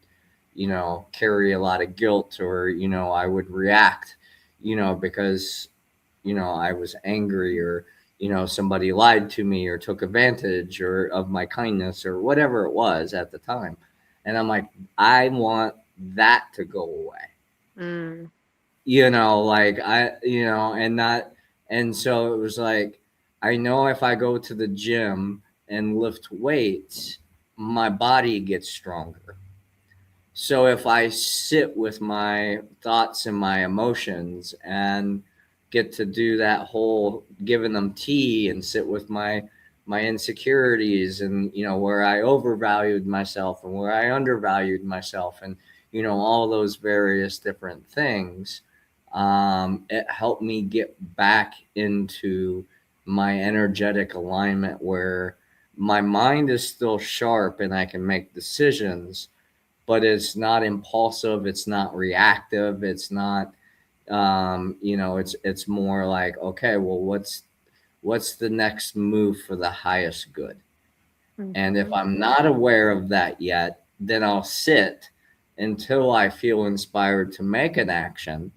Speaker 2: carry a lot of guilt, or, I would react, because, I was angry, or, somebody lied to me or took advantage or of my kindness or whatever it was at the time. And I'm like, I want that to go away.
Speaker 1: Mm.
Speaker 2: Like and not, and so it was like, I know if I go to the gym and lift weights, my body gets stronger. So if I sit with my thoughts and my emotions and get to do that whole giving them tea, and sit with my insecurities, and where I overvalued myself and where I undervalued myself, and all those various different things, it helped me get back into my energetic alignment, where my mind is still sharp and I can make decisions, but it's not impulsive, it's not reactive, it's not it's more like, okay, well, what's the next move for the highest good? And if
Speaker 1: Mhm.
Speaker 2: I'm not aware of that yet, then I'll sit until I feel inspired to make an action,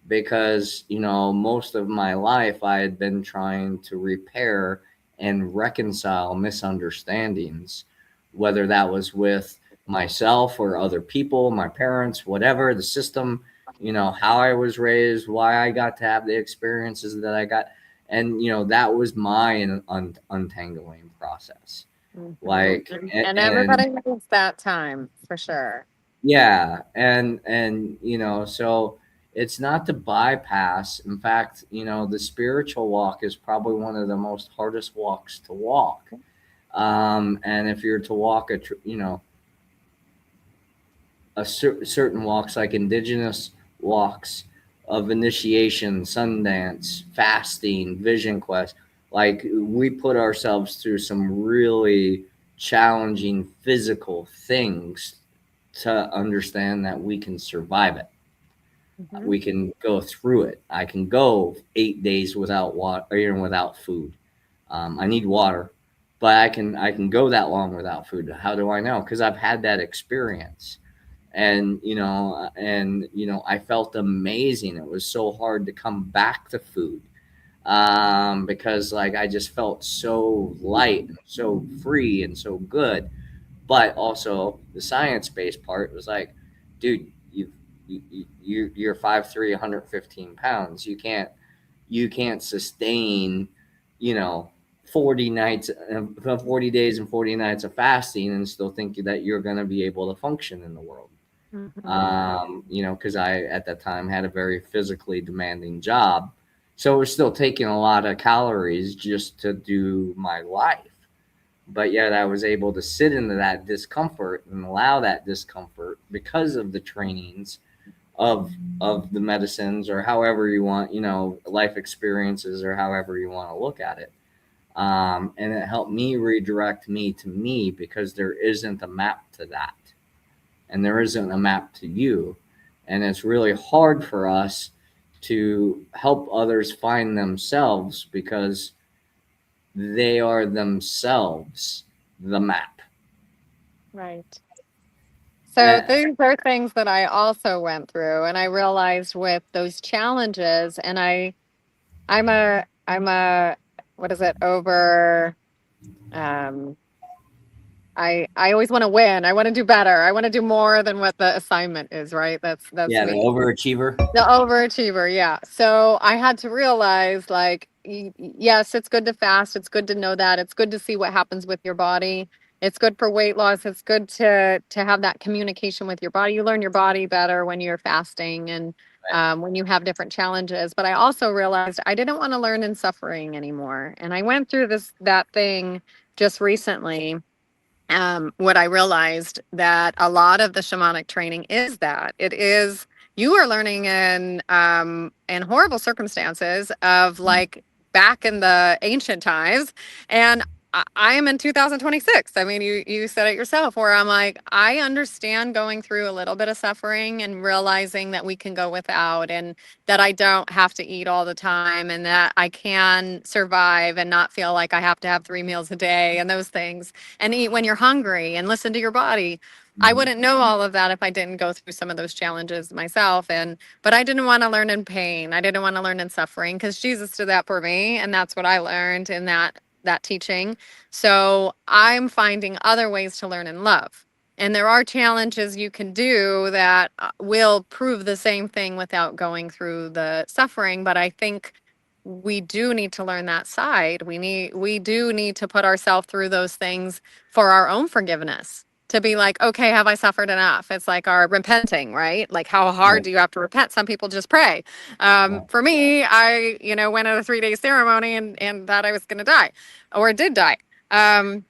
Speaker 2: because most of my life I had been trying to repair and reconcile misunderstandings, whether that was with myself or other people, my parents, whatever, the system, how I was raised, why I got to have the experiences that I got. And that was my untangling process.
Speaker 1: Mhm.
Speaker 2: Like,
Speaker 1: And
Speaker 2: and
Speaker 1: everybody needs that time for sure.
Speaker 2: yeah, and so it's not to bypass. In fact, the spiritual walk is probably one of the most hardest walks to walk. And if you're to walk certain walks, like indigenous walks of initiation, Sundance, fasting, vision quest, Like we put ourselves through some really challenging physical things to understand that we can survive it.
Speaker 1: Mhm.
Speaker 2: We can go through it. I can go 8 days without water, or even without food. I need water, but I can go that long without food. How do I know? Because I've had that experience, and I felt amazing. It was so hard to come back to food, because like I just felt so light and so free and so good. But also the science based part was like, dude, you're 5'3", 115 pounds. You can't sustain, you know, 40 nights, 40 days and 40 nights of fasting and still think that you're going to be able to function in the world.
Speaker 1: Mhm.
Speaker 2: Because I at that time had a very physically demanding job, so it was still taking a lot of calories just to do my life. But yet I was able to sit into that discomfort and allow that discomfort because of the trainings of of the medicines, or however you want, life experiences, or however you want to look at it. And it helped me redirect me to me, because there isn't a map to that, and there isn't a map to you. And it's really hard for us to help others find themselves, because they are themselves the map.
Speaker 1: Right. So
Speaker 2: And,
Speaker 1: these are things that I also went through, and I realized with those challenges, and I'm a what is it over um I always want to win. I want to do better. I want to do more than what the assignment is, right? That's
Speaker 2: yeah, the
Speaker 1: me.
Speaker 2: overachiever.
Speaker 1: The overachiever, yeah. So I had to realize, like, yes, it's good to fast. It's good to know that. It's good to see what happens with your body. It's good for weight loss. It's good to have that communication with your body. You learn your body better when you're fasting and when you have different challenges. But I also realized I didn't want to learn in suffering anymore. And I went through that thing just recently. What I realized that a lot of the shamanic training is that it is you are learning in horrible circumstances of like back in the ancient times, and I am in 2026. I mean, you said it yourself, where I'm like, I understand going through a little bit of suffering and realizing that we can go without, and that I don't have to eat all the time, and that I can survive and not feel like I have to have 3 meals a day and those things, and eat when you're hungry and listen to your body. I
Speaker 2: Mhm.
Speaker 1: wouldn't know all of that if I didn't go through some of those challenges myself. But I didn't want to learn in pain. I didn't want to learn in suffering, because Jesus did that for me, and that's what I learned in that teaching. So I'm finding other ways to learn in love. And there are challenges you can do that will prove the same thing without going through the suffering. But I think we do need to learn that side. We do need to put ourselves through those things for our own forgiveness. To be like, okay, have I suffered enough? It's like our repenting, right? Like, how hard
Speaker 2: Right,
Speaker 1: do you have to repent? Some people just pray.
Speaker 2: right.
Speaker 1: For me, I went at a 3 day ceremony and thought I was going to die, or did die. Um,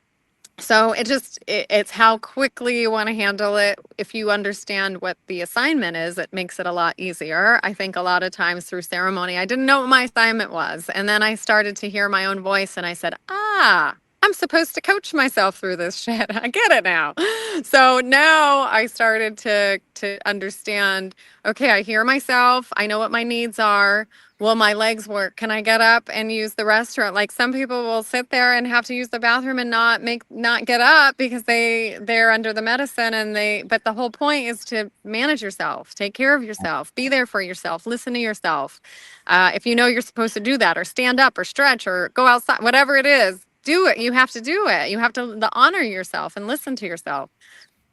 Speaker 1: so it's how quickly you want to handle it. If you understand what the assignment is, it makes it a lot easier. I think a lot of times through ceremony, I didn't know what my assignment was. And then I started to hear my own voice and I said, I'm supposed to coach myself through this shit. I get it now. So now I started to understand, okay, I hear myself. I know what my needs are. Will my legs work? Can I get up and use the restroom? Like, some people will sit there and have to use the bathroom and not get up because they're under the medicine, but the whole point is to manage yourself, take care of yourself, be there for yourself, listen to yourself. If you know you're supposed to do that, or stand up or stretch or go outside, whatever it is, do it. You have to do it. You have to honor yourself and listen to yourself.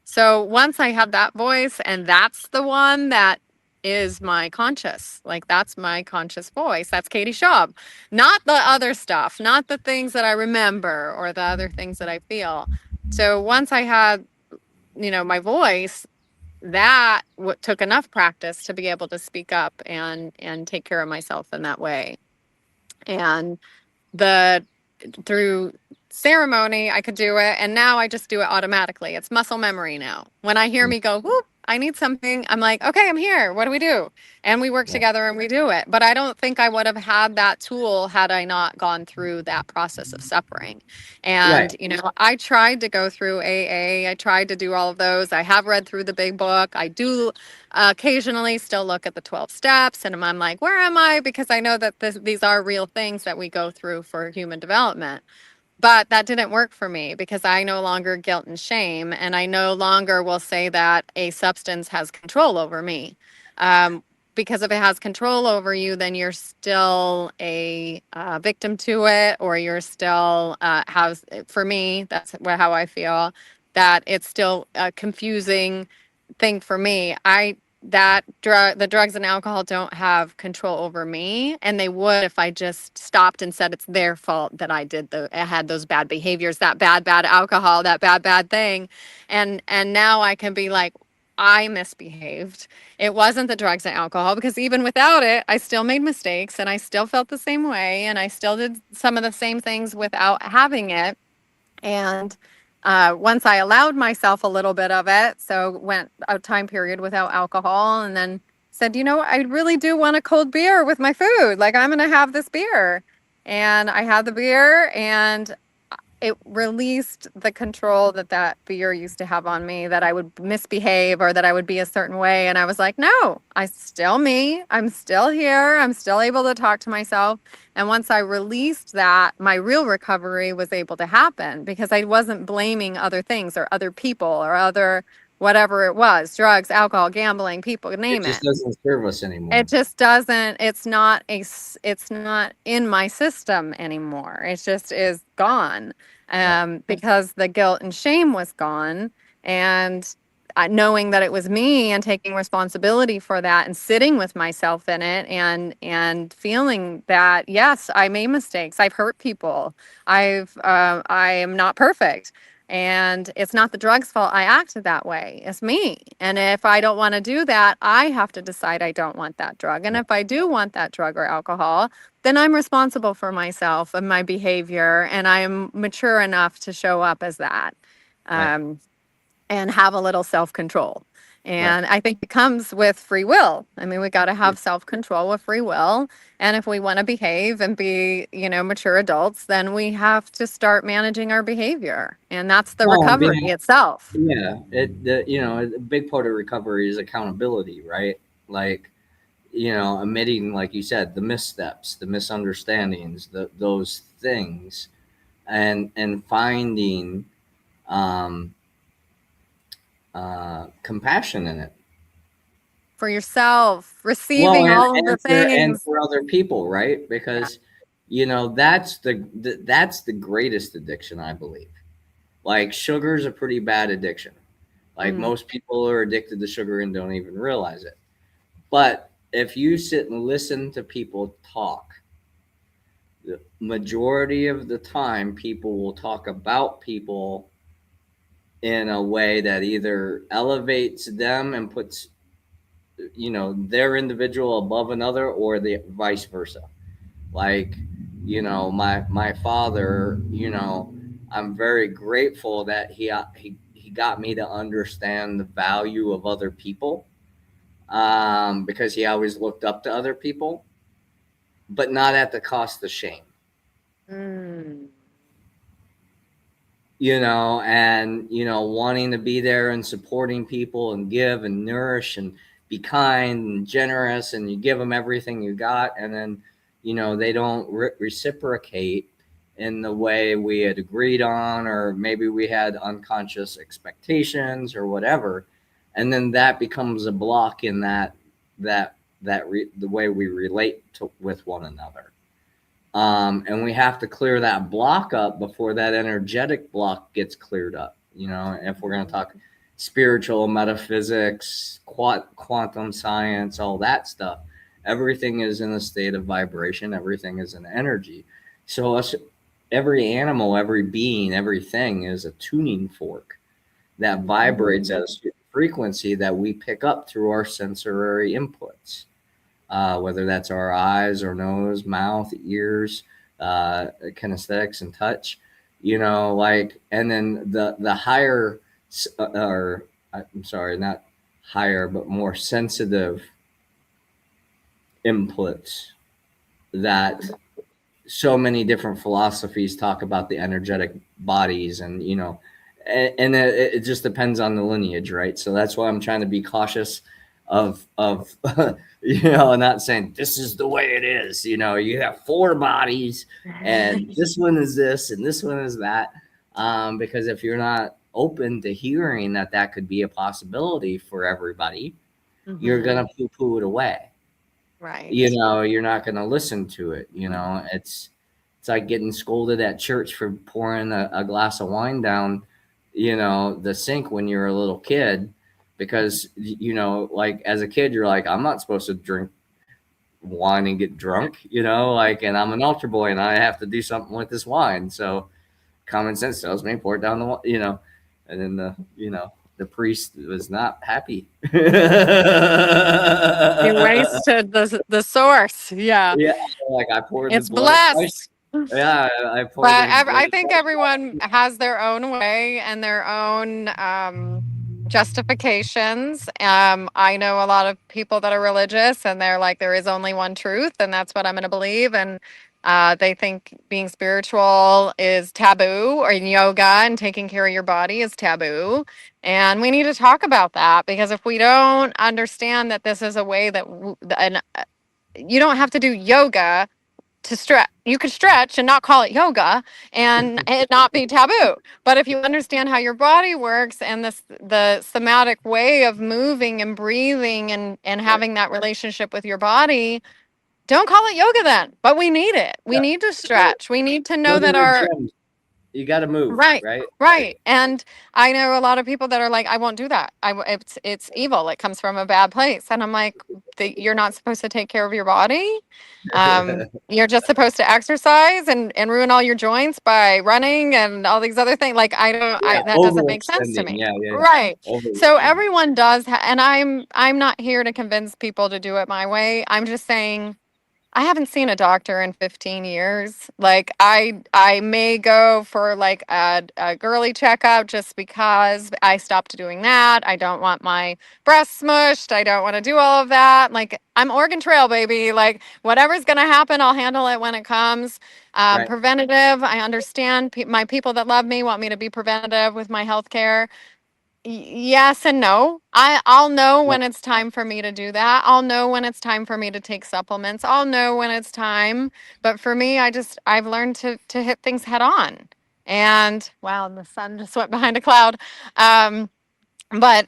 Speaker 1: So once I have that voice, and that's the one that is my conscious, like, that's my conscious voice. That's Katie Shaub, not the other stuff, not the things that I remember or the other things that I feel. So once I had, my voice, that took enough practice to be able to speak up and take care of myself in that way. And the through ceremony, I could do it. And now I just do it automatically. It's muscle memory now. When I hear me go, whoop, I need something. I'm like, okay, I'm here. What do we do? And we work
Speaker 2: Yeah.
Speaker 1: together and we do it. But I don't think I would have had that tool had I not gone through that process of suffering.
Speaker 2: Right.
Speaker 1: And, you know, I tried to go through AA. I tried to do all of those. I have read through the big book. I do occasionally still look at the 12 steps and I'm like, where am I? Because I know that these are real things that we go through for human development. But that didn't work for me because I no longer guilt and shame, and I no longer will say that a substance has control over me. Um, because if it has control over you, then you're still a victim to it, or you're still for me, that's how I feel, that it's still a confusing thing for me. The drugs and alcohol don't have control over me, and they would if I just stopped and said it's their fault that I had those bad behaviors, that bad alcohol, that bad thing. And now I can be like, I misbehaved. It wasn't the drugs and alcohol, because even without it, I still made mistakes and I still felt the same way and I still did some of the same things without having it. And once I allowed myself a little bit of it, so went a time period without alcohol, and then said, you know, I really do want a cold beer with my food. Like, I'm going to have this beer. And I had the beer, and it released the control that that beer used to have on me, that I would misbehave or that I would be a certain way. And I was like, no, I still me. I'm still here. I'm still able to talk to myself. And once I released that, my real recovery was able to happen because I wasn't blaming other things or other people or other whatever it was, drugs, alcohol, gambling, people,
Speaker 2: It
Speaker 1: name
Speaker 2: just
Speaker 1: it.
Speaker 2: doesn't serve us
Speaker 1: It
Speaker 2: anymore.
Speaker 1: just doesn't, it's not in my system anymore. It just is gone.
Speaker 2: Right.
Speaker 1: Because the guilt and shame was gone. And knowing that it was me and taking responsibility for that and sitting with myself in it, and feeling that, yes, I made mistakes. I've hurt people. I am not perfect. And it's not the drug's fault I acted that way. It's me. And if I don't want to do that, I have to decide I don't want that drug. And if I do want that drug or alcohol, then I'm responsible for myself and my behavior. And I'm mature enough to show up as that.
Speaker 2: Right.
Speaker 1: Um, and have a little self control.
Speaker 2: Right.
Speaker 1: And I think it comes with free will. I mean, we got to
Speaker 2: Yeah.
Speaker 1: have self control with free will. And if we want to behave and be, you know, mature adults, then we have to start managing our behavior. And that's the
Speaker 2: Well,
Speaker 1: recovery itself.
Speaker 2: yeah, a big part of recovery is accountability, right? Like, admitting, like you said, the missteps, the misunderstandings, those things, and finding um, compassion in it.
Speaker 1: For yourself,
Speaker 2: Well,
Speaker 1: receiving all of the
Speaker 2: and
Speaker 1: things.
Speaker 2: for other people, right?
Speaker 1: Yeah.
Speaker 2: Because that's the greatest addiction, I believe. Like, sugar is a pretty bad addiction. Like,
Speaker 1: Mm.
Speaker 2: most people are addicted to sugar and don't even realize it. But if you sit and listen to people talk, the majority of the time people will talk about people in a way that either elevates them and puts their individual above another, or the vice versa. Like, my father, I'm very grateful that he got me to understand the value of other people, because he always looked up to other people, but not at the cost of shame.
Speaker 1: Mm.
Speaker 2: And wanting to be there and supporting people and give and nourish and be kind and generous, and you give them everything you got, and then they don't reciprocate in the way we had agreed on, or maybe we had unconscious expectations or whatever, and then that becomes a block in the way we relate with one another. And we have to clear that block up before that energetic block gets cleared up. If we're going to talk spiritual, metaphysics, quantum science, all that stuff, everything is in a state of vibration. Everything is an energy. So every animal, every being, everything is a tuning fork that vibrates at a certain frequency that we pick up through our sensory inputs, whether that's our eyes, our nose, mouth, ears, kinesthetics, and touch. And then the higher, or I'm sorry, not higher but more sensitive inputs that so many different philosophies talk about the energetic bodies, and and it just depends on the lineage, right? So that's why I'm trying to be cautious of not saying this is the way it is. You have four bodies, and this one is this and this one is that, because if you're not open to hearing that that could be a possibility for everybody, you're
Speaker 1: Hmm.
Speaker 2: gonna poo-poo it away.
Speaker 1: Right.
Speaker 2: You're not going to listen to it. It's like getting scolded at church for pouring a glass of wine down the sink when you're a little kid, because like as a kid you're like, I'm not supposed to drink wine and get drunk, like, and I'm an altar boy and I have to do something with this wine. So common sense tells me pour it down and then the priest was not happy.
Speaker 1: You wasted the source. Yeah.
Speaker 2: Yeah, like I poured the
Speaker 1: It's
Speaker 2: blood of Christ.
Speaker 1: blessed.
Speaker 2: Yeah, I poured
Speaker 1: But
Speaker 2: the blood
Speaker 1: I
Speaker 2: of
Speaker 1: think
Speaker 2: Christ.
Speaker 1: everyone has their own way and their own justifications. I know a lot of people that are religious and they're like, there is only one truth, and that's what I'm going to believe. And they think being spiritual is taboo, or in yoga and taking care of your body is taboo. And we need to talk about that, because if we don't understand that this is a way that, you don't have to do yoga to stretch. You could stretch and not call it yoga and it not be taboo. But if you understand how your body works and the somatic way of moving and breathing and
Speaker 2: Right.
Speaker 1: having that relationship with your body, don't call it yoga then. But we need it. We
Speaker 2: Yeah.
Speaker 1: need to
Speaker 2: Go
Speaker 1: stretch. We need to
Speaker 2: go
Speaker 1: know
Speaker 2: to
Speaker 1: that
Speaker 2: the
Speaker 1: our
Speaker 2: gym. You got to move,
Speaker 1: right.
Speaker 2: right?
Speaker 1: Right. And I know a lot of people that are like, I won't do that. It's evil. It comes from a bad place. And I'm like, you're not supposed to take care of your body.
Speaker 2: Like,
Speaker 1: You're just supposed to exercise and ruin all your joints by running and all these other things. Like,
Speaker 2: yeah,
Speaker 1: that doesn't make sense to
Speaker 2: overextending.
Speaker 1: me.
Speaker 2: Yeah, yeah, yeah.
Speaker 1: Right. So
Speaker 2: Overextending.
Speaker 1: everyone does, and I'm not here to convince people to do it my way. I'm just saying I haven't seen a doctor in 15 years. Like, I may go for like a girly checkup just because I stopped doing that. I don't want my breasts smushed. I don't want to do all of that. Like, I'm Oregon Trail, baby. Like, whatever's going to happen, I'll handle it when it comes.
Speaker 2: Right.
Speaker 1: Preventative, I understand. My people that love me want me to be preventative with my health care. Yes and no. I'll know
Speaker 2: Yep.
Speaker 1: when it's time for me to do that. I'll know when it's time for me to take supplements. I'll know when it's time. But for me, I've learned to hit things head on. And wow, the sun just went behind a cloud. Um, but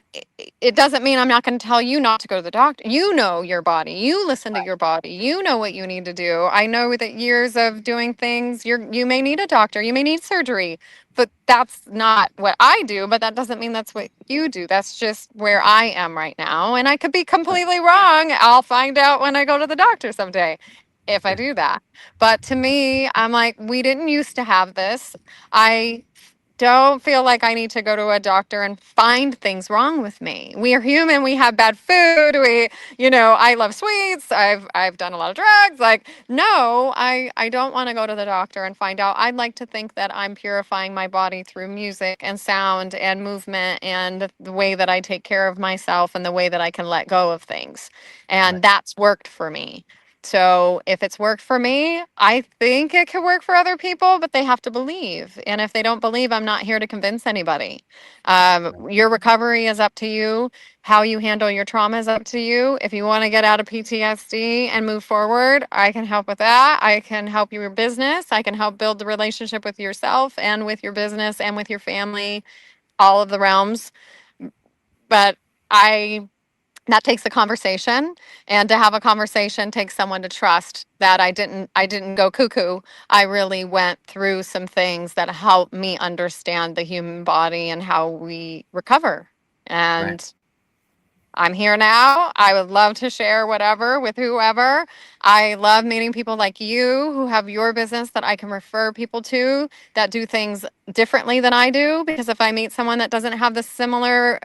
Speaker 1: it doesn't mean I'm not going to tell you not to go to the doctor. You know your body. You listen to your body. You know what you need to do. I know that years of doing things, you may need a doctor. You may need surgery, but that's not what I do. But that doesn't mean that's what you do. That's just where I am right now, and I could be completely wrong. I'll find out when I go to the doctor someday, if I do that. But to me, I'm like, we didn't used to have this. I don't feel like I need to go to a doctor and find things wrong with me. We are human. We have bad food. I love sweets. I've done a lot of drugs. Like, no, I don't want to go to the doctor and find out. I'd like to think that I'm purifying my body through music and sound and movement and the way that I take care of myself and the way that I can let go of things.
Speaker 2: Right.
Speaker 1: And that's worked for me. So if it's worked for me, I think it could work for other people, but they have to believe. And if they don't believe, I'm not here to convince anybody.
Speaker 2: Right.
Speaker 1: Your recovery is up to you. How you handle your trauma is up to you. If you want to get out of PTSD and move forward, I can help with that. I can help your business. I can help build the relationship with yourself and with your business and with your family, all of the realms. But I that takes a conversation, and to have a conversation takes someone to trust that I didn't go cuckoo. I really went through some things that helped me understand the human body and how we recover.
Speaker 2: Right.
Speaker 1: And I'm here now. I would love to share whatever with whoever. I love meeting people like you who have your business that I can refer people to that do things differently than I do. Because if I meet someone that doesn't have the similar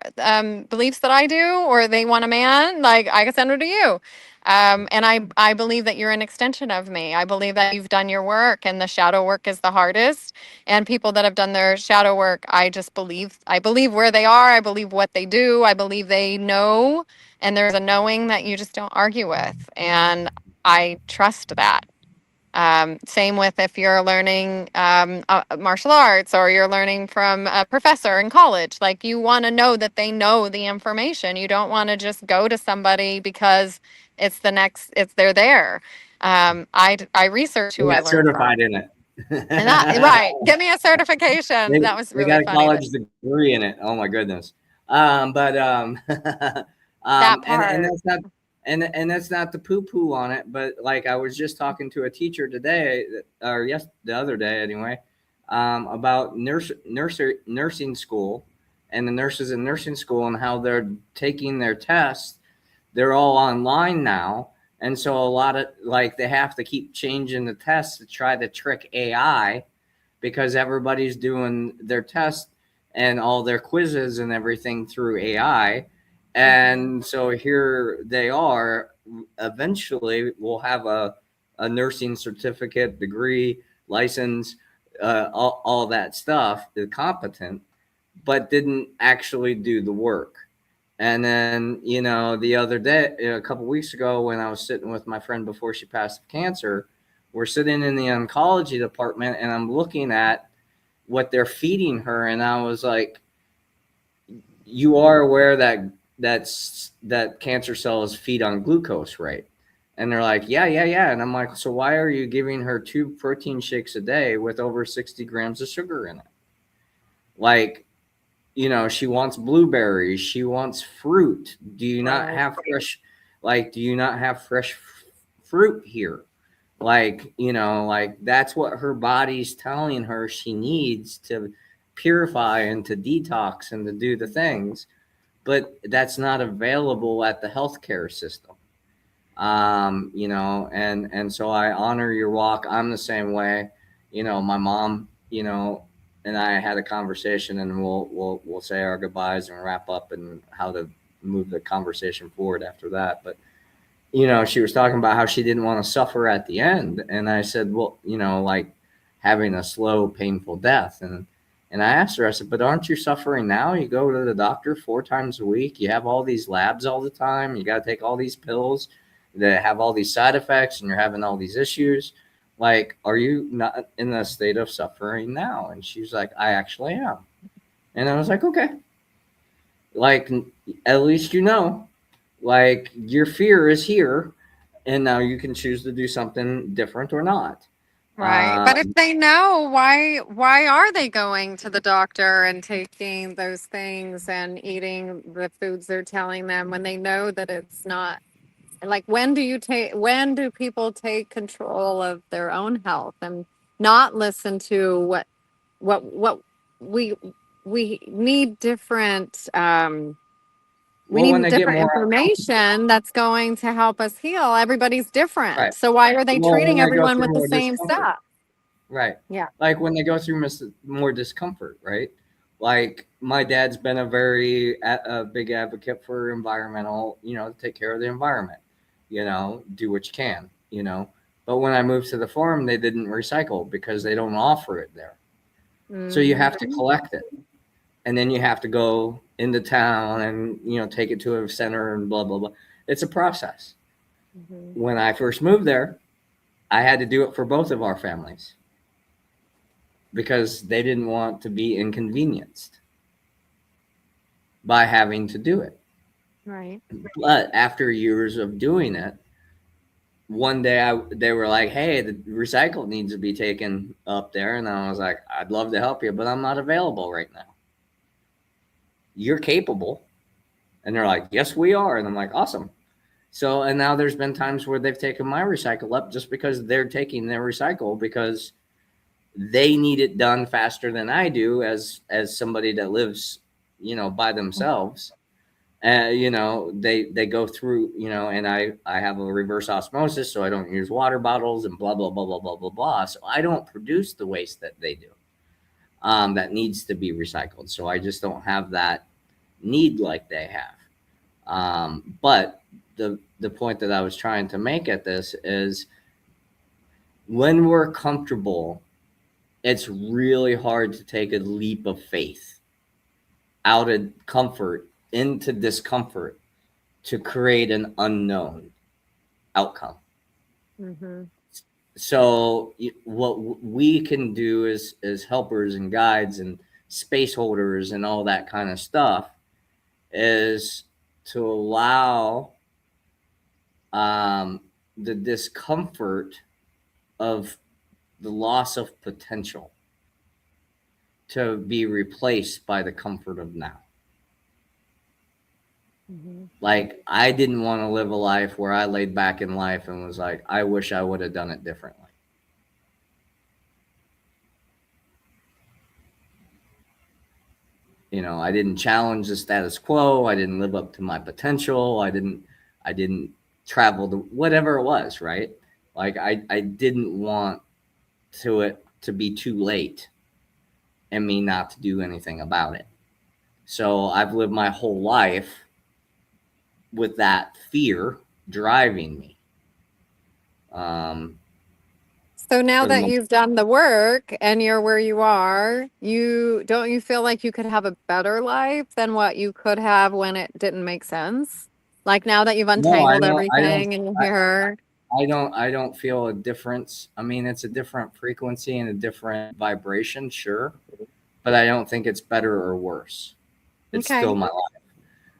Speaker 1: beliefs that I do, or they want a man, like, I can send her to you. And I believe that you're an extension of me. I believe that you've done your work, and the shadow work is the hardest. And people that have done their shadow work, I believe where they are. I believe what they do. I believe they know. And there's a knowing that you just don't argue with. And I trust that. Same with if you're learning martial arts, or you're learning from a professor in college. Like, you want to know that they know the information. You don't want to just go to somebody because it's they're there. I research who
Speaker 2: We
Speaker 1: I
Speaker 2: got
Speaker 1: learn from.
Speaker 2: certified in it.
Speaker 1: And that, right, give me a certification. That was
Speaker 2: They
Speaker 1: really
Speaker 2: got a
Speaker 1: funny.
Speaker 2: college degree in it. Oh my goodness. But
Speaker 1: That
Speaker 2: and
Speaker 1: part.
Speaker 2: that's not and that's not the poo poo on it. But like I was just talking to a teacher today, or the other day anyway, about nursing school and the nurses in nursing school and how they're taking their tests. They're all online now. And so a lot of like they have to keep changing the tests to try to trick AI because everybody's doing their tests and all their quizzes and everything through AI.
Speaker 1: Mhm.
Speaker 2: And so here they are. Eventually, we'll have a nursing certificate, degree, license, all that stuff, is competent, but didn't actually do the work. And then, the other day, a couple weeks ago, when I was sitting with my friend before she passed of cancer, we're sitting in the oncology department and I'm looking at what they're feeding her. And I was like, you are aware that cancer cells feed on glucose, right? And they're like, yeah, yeah, yeah. And I'm like, so why are you giving her 2 protein shakes a day with over 60 grams of sugar in it? Like, she wants blueberries, she wants fruit.
Speaker 1: Right.
Speaker 2: Do you not have fresh fruit here? Like, like that's what her body's telling her she needs to purify and to detox and to do the things, but that's not available at the healthcare system. And so I honor your walk. I'm the same way. My mom, and I had a conversation, and we'll say our goodbyes and wrap up and how to move the conversation forward after that. But she was talking about how she didn't want to suffer at the end, and I said, well, like having a slow, painful death, and I asked her, I said, but aren't you suffering now? You go to the doctor 4 times a week. You have all these labs all the time. You got to take all these pills that have all these side effects, and you're having all these issues. Like, are you not in a state of suffering now? And she's like, I actually am. And I was like, okay, like, at least like your fear is here, and now you can choose to do something different or not.
Speaker 1: Right. But if they know, why are they going to the doctor and taking those things and eating the foods they're telling them when they know that it's not, like, when do people take control of their own health and not listen to what we we need different we
Speaker 2: Well, when
Speaker 1: need
Speaker 2: they get
Speaker 1: different
Speaker 2: more
Speaker 1: information that's going to help us heal. Everybody's different.
Speaker 2: right,
Speaker 1: So why are they
Speaker 2: well, when
Speaker 1: treating
Speaker 2: they go
Speaker 1: everyone
Speaker 2: through
Speaker 1: with the
Speaker 2: more
Speaker 1: same
Speaker 2: discomfort.
Speaker 1: stuff?
Speaker 2: Right.
Speaker 1: Yeah.
Speaker 2: Like when they go through more discomfort, right? Like my dad's been a big advocate for environmental, take care of the environment, do what you can. But when I moved to the farm, they didn't recycle because they don't offer it there. So you have to
Speaker 1: Mhm.
Speaker 2: collect it. And then you have to go into town and, take it to a center and blah, blah, blah. It's a process.
Speaker 1: Mhm.
Speaker 2: When I first moved there, I had to do it for both of our families because they didn't want to be inconvenienced by having to do it.
Speaker 1: Right.
Speaker 2: But after years of doing it, one day they were like, "Hey, the recycle needs to be taken up there," and I was like, "I'd love to help you, but I'm not available right now. You're capable," and they're like, "Yes, we are," and I'm like, "Awesome." So, and now there's been times where they've taken my recycle up just because they're taking their recycle because they need it done faster than I do as somebody that lives, by themselves. They go through, and I have a reverse osmosis, so I don't use water bottles and blah blah blah blah blah blah blah. So I don't produce the waste that they do. That needs to be recycled. So I just don't have that need like they have. But the point that I was trying to make at this is when we're comfortable, it's really hard to take a leap of faith out of comfort into discomfort to create an unknown outcome.
Speaker 1: Mm-hmm.
Speaker 2: So what we can do as helpers and guides and space holders and all that kind of stuff is to allow um, the discomfort of the loss of potential to be replaced by the comfort of now.
Speaker 1: Mm-hmm.
Speaker 2: Like, I didn't want to live a life where I laid back in life and was like, I wish I would have done it differently. I didn't challenge the status quo. I didn't live up to my potential. I didn't travel to whatever it was, right? Like, I didn't want it to be too late and me not to do anything about it. So I've lived my whole life with that fear driving me. Um,
Speaker 1: So now
Speaker 2: for the
Speaker 1: that
Speaker 2: most,
Speaker 1: you've done the work and you're where you are, you feel like you could have a better life than what you could have when it didn't make sense? Like now that you've
Speaker 2: no, I
Speaker 1: untangled
Speaker 2: don't. I don't.
Speaker 1: everything and you're here.
Speaker 2: I don't feel a difference. I mean, it's a different frequency and a different vibration, sure, but I don't think it's better or worse. It's
Speaker 1: Okay.
Speaker 2: still my life.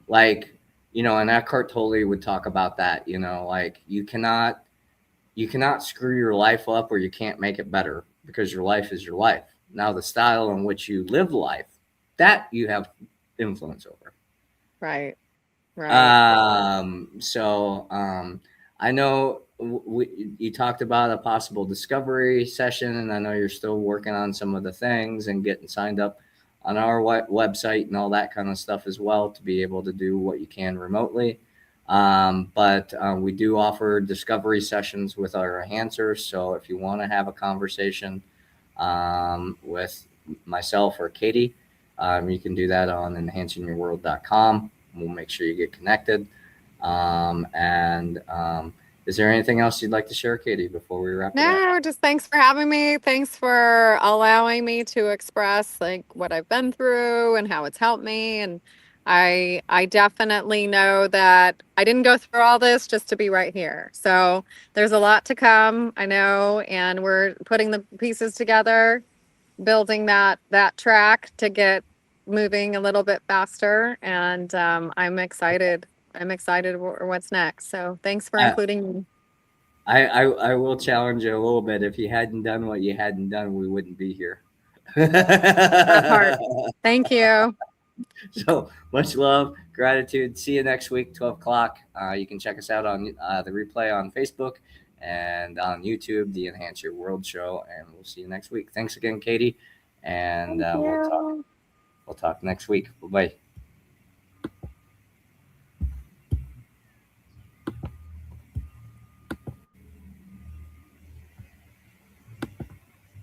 Speaker 2: Like, and Eckhart Tolle would talk about that, like you cannot screw your life up or you can't make it better because your life is your life. Now the style in which you live life, that you have influence over.
Speaker 1: Right. Right.
Speaker 2: So I know you talked about a possible discovery session, and I know you're still working on some of the things and getting signed up on our website and all that kind of stuff as well to be able to do what you can remotely. But we do offer discovery sessions with our enhancers. So if you want to have a conversation with myself or Katie, you can do that on enhancingyourworld.com. We'll make sure you get connected. And is there anything else you'd like to share, Katie, before we wrap it up?
Speaker 1: No, just thanks for having me. Thanks for allowing me to express like what I've been through and how it's helped me. And I definitely know that I didn't go through all this just to be right here. So there's a lot to come, I know, and we're putting the pieces together, building that track to get moving a little bit faster. And I'm excited. I'm excited what's next. So thanks for
Speaker 2: I,
Speaker 1: including me.
Speaker 2: I will challenge you a little bit. If you hadn't done what you hadn't done, we wouldn't be here.
Speaker 1: That part. Thank you.
Speaker 2: So much love, gratitude. See you next week, 12 o'clock. You can check us out on the replay on Facebook and on YouTube, the Enhance Your World Show. And we'll see you next week. Thanks again, Katie. And
Speaker 1: Thank
Speaker 2: we'll talk.
Speaker 1: you.
Speaker 2: We'll talk next week. Bye bye.